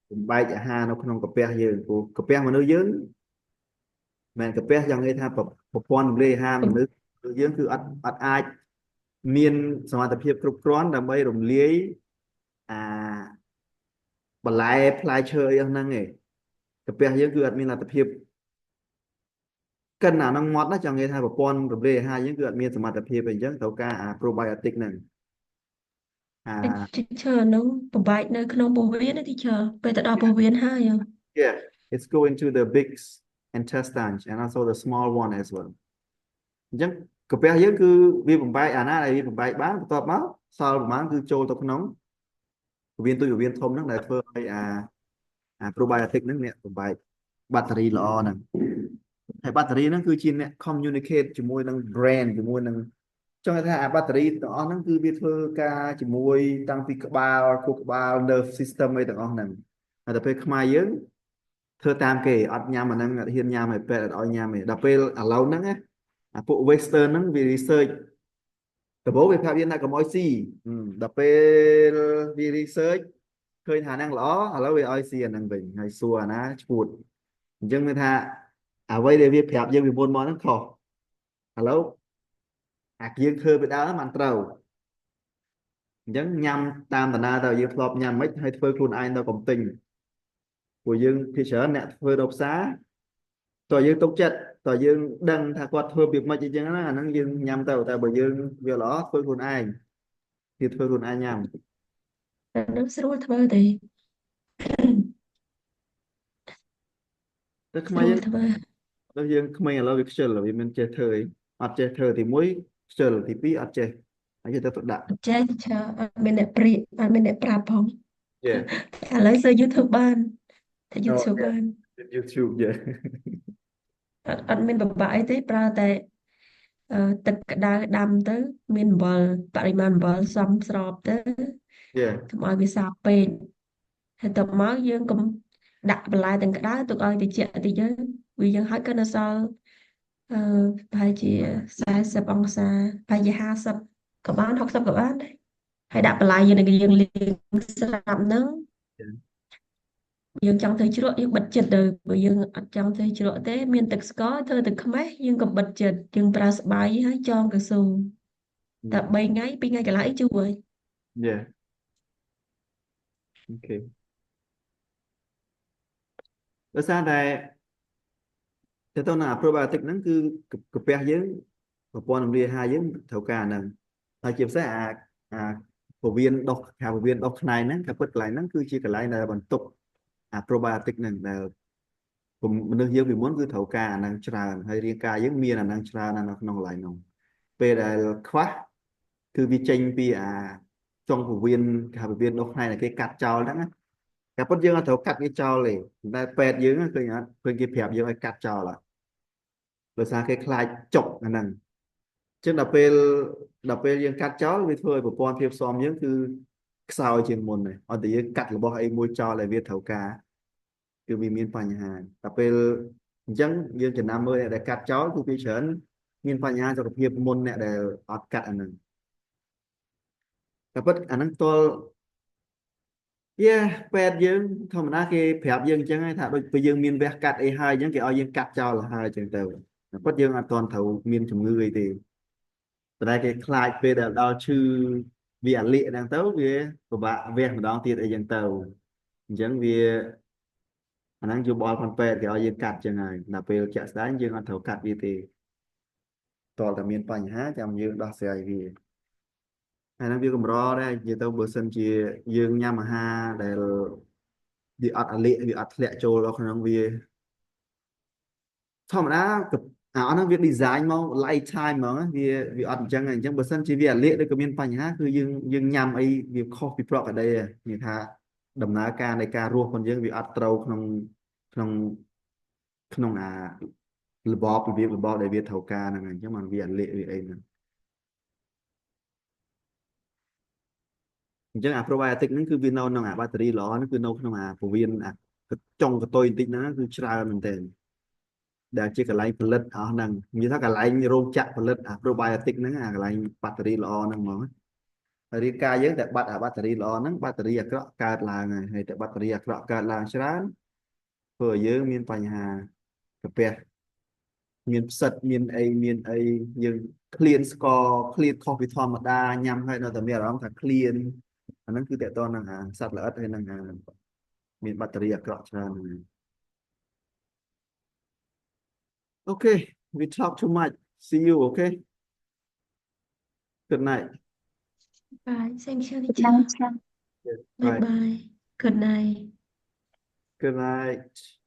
ผมใบจะหาnó không có peเยอะกูก็pe mà nóเยอะแม่นก็peยังไงถ้าแบบปอนเลยห้ามนึกเยอะคืออัดอายមានសមត្ថភាពគ្រប់គ្រាន់ដើម្បីរំលាយអាបន្លែផ្លែឈើអីហ្នឹងឯងកាពះយើងគឺអត់មានលទ្ធភាពកិនអាហ្នឹងមកណាចង់និយាយថាប្រព័ន្ធរំលាយអាហារយើងគឺអត់មានសមត្ថភាពអីចឹងត្រូវការអា probiotic ហ្នឹងអា teacher នឹងបំបែកនៅក្នុងពោះវៀនណា teacher ពេលទៅដល់ពោះវៀនហើយ yeah it's go into the big intestine and also the small one as well អញ្ចឹងកាពះយើងគឺវាបំបែកអាណាដែលវាបំបែកបានបន្ទាប់មកសល់ប្រហែលគឺចូលទៅក្នុងពោះវៀនទូចពោះវៀនធំហ្នឹងដែលធ្វើឲ្យអា probiotic ហ្នឹងអ្នកបំបែកបាក់តេរីល្អហ្នឹងហើយបាក់តេរីហ្នឹងគឺជាអ្នក communicate ជាមួយនឹង brain ជាមួយនឹងចង់ថាអាបាក់តេរីទាំងអស់ហ្នឹងគឺវាធ្វើការជាមួយតាំងពីក្បាលខួរក្បាល nerve system អីទាំងអស់ហ្នឹងហើយដល់ពេលខ្មែរយើងធ្វើតាមគេអត់ញ៉ាំអាហ្នឹងអត់ហ៊ានញ៉ាំឲ្យពេទ្យអត់ឲ្យញ៉ាំទេដល់ពេលឥឡូវហ្នឹងអាពួក western ហ្នឹងវា research ដំបូងវាប្រាប់យើងថាកុំឲ្យស៊ីដល់ពេលវា research ឃើញថាហ្នឹងល្អឥឡូវវាឲ្យស៊ីអាហ្នឹងវិញហើយសួរអាណាឈួតអញ្ចឹងមានថាអ្វីដែលវាប្រាប់យើងពីមុនមកហ្នឹងខុសឥឡូវអាយើងធ្វើពីដើមមិនត្រូវអញ្ចឹងញ៉ាំតាមតាណាតើយើងធ្លាប់ញ៉ាំមិនហើយធ្វើខ្លួនឯងទៅកុំទិញពួកយើងភាគច្រើនអ្នកធ្វើដល់ផ្សារតើយើងទុកចិត្តតើយើងដឹងថាគាត់ធ្វើពីមិនអញ្ចឹងណាអាហ្នឹងយើងញ៉ាំទៅតែបើយើងវាល្អធ្វើខ្លួនឯងវាធ្វើខ្លួនឯងញ៉ាំ នឹងស្រួលធ្វើទេ តែខ្មៅ ស្រួ យើ ល ង ធ្វើ ដល់យើងក្មេងឥឡូវវាខ្ជិលវាមិនចេះធ្វើអីអត់ចេះធ្វើទី1ខ្ជិលទី2អត់ចេះហើយទៅដាក់ អត់ចេះ teacher អត់មានអ្នកព្រៀបអត់មានអ្នកប្រាប់ផង yeah ឥឡូវសើ YouTube បានតែ oh YouTube yeah បាន YouTube yeah អត់មានបបាក់អីទេប្រើតែទឹកក្តៅដាំទៅមានអំបិលបរិមាណអំបិលសមស្របទៅ yeah កុំឲ្យវាសាបពេកហើយទៅមកយើងកុំដាក់បន្លែទាំងក្តៅទុកឲ្យត្រជាក់តិចទៅវាយើងហើយក៏នៅសល់ប្រហែលជា40អង្សាប្រហែលជា50ក៏បាន60ក៏បានដែរហើយដាក់បន្លែយើងលាងស្រាប់ហ្នឹង yeah យើងចង់ធ្វើជ្រក់យើងបិទចិត្តទៅបើយើងអត់ចង់ធ្វើជ្រក់ទេមានទឹកស្ករធ្វើទឹកខ្មេះយើងក៏បិទចិត្តយើងប្រើស្បៃហើយចងកៅស៊ូតែ3ថ្ងៃ2ថ្ងៃកន្លះអីជូរហើយ yeah okay ដោយសារតែទៅទៅណា probiotic ហ្នឹងគឺកាពះយើងប្រព័ន្ធរំលាយអាហារយើងត្រូវការហ្នឹងហើយជាពិសេសអាពោះវៀនដុសខាងពោះវៀនដុសខ្នែងហ្នឹងក៏ពិតកន្លែងហ្នឹងគឺជាកន្លែងដែលបន្ទុកអា probiotic ហ្នឹងដែលមនុស្សយើងពីមុនគឺត្រូវការអាហ្នឹងច្រើនហើយរាងកាយយើងមានអាហ្នឹងច្រើននៅក្នុងកន្លែងហ្នឹងពេលដែលខ្វះគឺវាចេញពីចុងពោះវៀនខាងពោះវៀនដុសខ្នែងដែលគេកាត់ចោលហ្នឹងតែពិតយើងអត់ត្រូវកាត់វាចោលទេតែពេទ្យយើងឃើញអត់ឃើញគេប្រាប់យើងឲ្យកាត់ចោលអត់ដោយសារគេខ្លាចចុកអាហ្នឹងអញ្ចឹងដល់ពេលយើងកាត់ចោលវាធ្វើឲ្យប្រព័ន្ធភាពស៊ាំយើងគឺខ្សោយជាងមុនហើយអត់តែយើងកាត់របស់អីមួយចោលដែលវាត្រូវការគឺវាមានបញ្ហាដល់ពេលអញ្ចឹងយើងចំណាំមើលអ្នកដែលកាត់ចោលគឺវាច្រើនមានបញ្ហាសុខភាពមុនអ្នកដែលអត់កាត់អាហ្នឹងតែពិតអាហ្នឹងទល់ Yeah ពេទ្យយើងធម្មតាគេប្រាប់យើងអញ្ចឹងឯងថាដូចពេលយើងមានវះកាត់អីហើយអញ្ចឹងគេឲ្យយើងកាត់ចោលទៅហើយអញ្ចឹងទៅប៉ុន្តែយើងអត់ទាន់ត្រូវមានជំងឺអីទេតែគេខ្លាចពេលដែលដល់ឈឺវាអាលៀកហ្នឹងទៅវាពិបាកវះម្ដងទៀតអីអញ្ចឹងទៅអញ្ចឹងវាអាហ្នឹងយោបល់ផងពេទ្យគេឲ្យយើងកាត់អញ្ចឹងហើយដល់ពេលជាក់ស្ដែងយើងអត់ត្រូវកាត់វាទេតើតែមានបញ្ហាចាំយើងដោះស្រាយវាហើយហ្នឹងវាកម្រដែរនិយាយទៅបើសិនជាយើងញ៉ាំអាហារដែលវាអត់អាលៀកវាអត់ធ្លាក់ចូលដល់ក្នុងវាធម្មតាអាហ្នឹងវា design មក lifetime ហ្មងវាអត់អញ្ចឹងអញ្ចឹងបើសិនជាវាអាលៀកឬក៏មានបញ្ហាគឺយើងញ៉ាំអីវាខុសពីប្រក្រតីនិយាយថាដំណើរការនៃការរស់របស់យើងវាអត់ត្រូវក្នុងក្នុងអារបបរបៀបរបបដែលវាត្រូវការហ្នឹងអញ្ចឹងมันវាអាលៀកវាអីហ្នឹងអញ្ចឹងអា probiotic ហ្នឹងគឺវានៅក្នុងអាបាក់តេរីល្អហ្នឹងគឺនៅក្នុងអាពោះវៀនអាចុងកតុយបន្តិចហ្នឹងគឺច្រើនមែនទែនដែលជាកន្លែងផលិតអស់ហ្នឹងនិយាយថាកន្លែងរោងចក្រផលិតអា probiotic ហ្នឹងអាកន្លែងបាក់តេរីល្អហ្នឹងហ្មងហើយរាងកាយយើងតែបាត់អាបាក់តេរីល្អហ្នឹងបាក់តេរីអាក្រក់កើតឡើងហើយតែបាក់តេរីអាក្រក់កើតឡើងច្រើនធ្វើឲ្យយើងមានបញ្ហាកាពះមានផ្សិតមានអីយើងឃ្លានស្ករឃ្លានខុសពីធម្មតាញ៉ាំហើយនៅតែមានអារម្មណ៍ថាឃ្លានអាហ្នឹងគឺតកតនឹងអាសត្វល្អិតហើយនឹងអាមានបាក់តេរីអាក្រក់ច្រើនOkay, we talk too much. See you, okay? Good night. Bye. Thank you, Good teacher. night. Bye Bye. bye. Good night. Good night.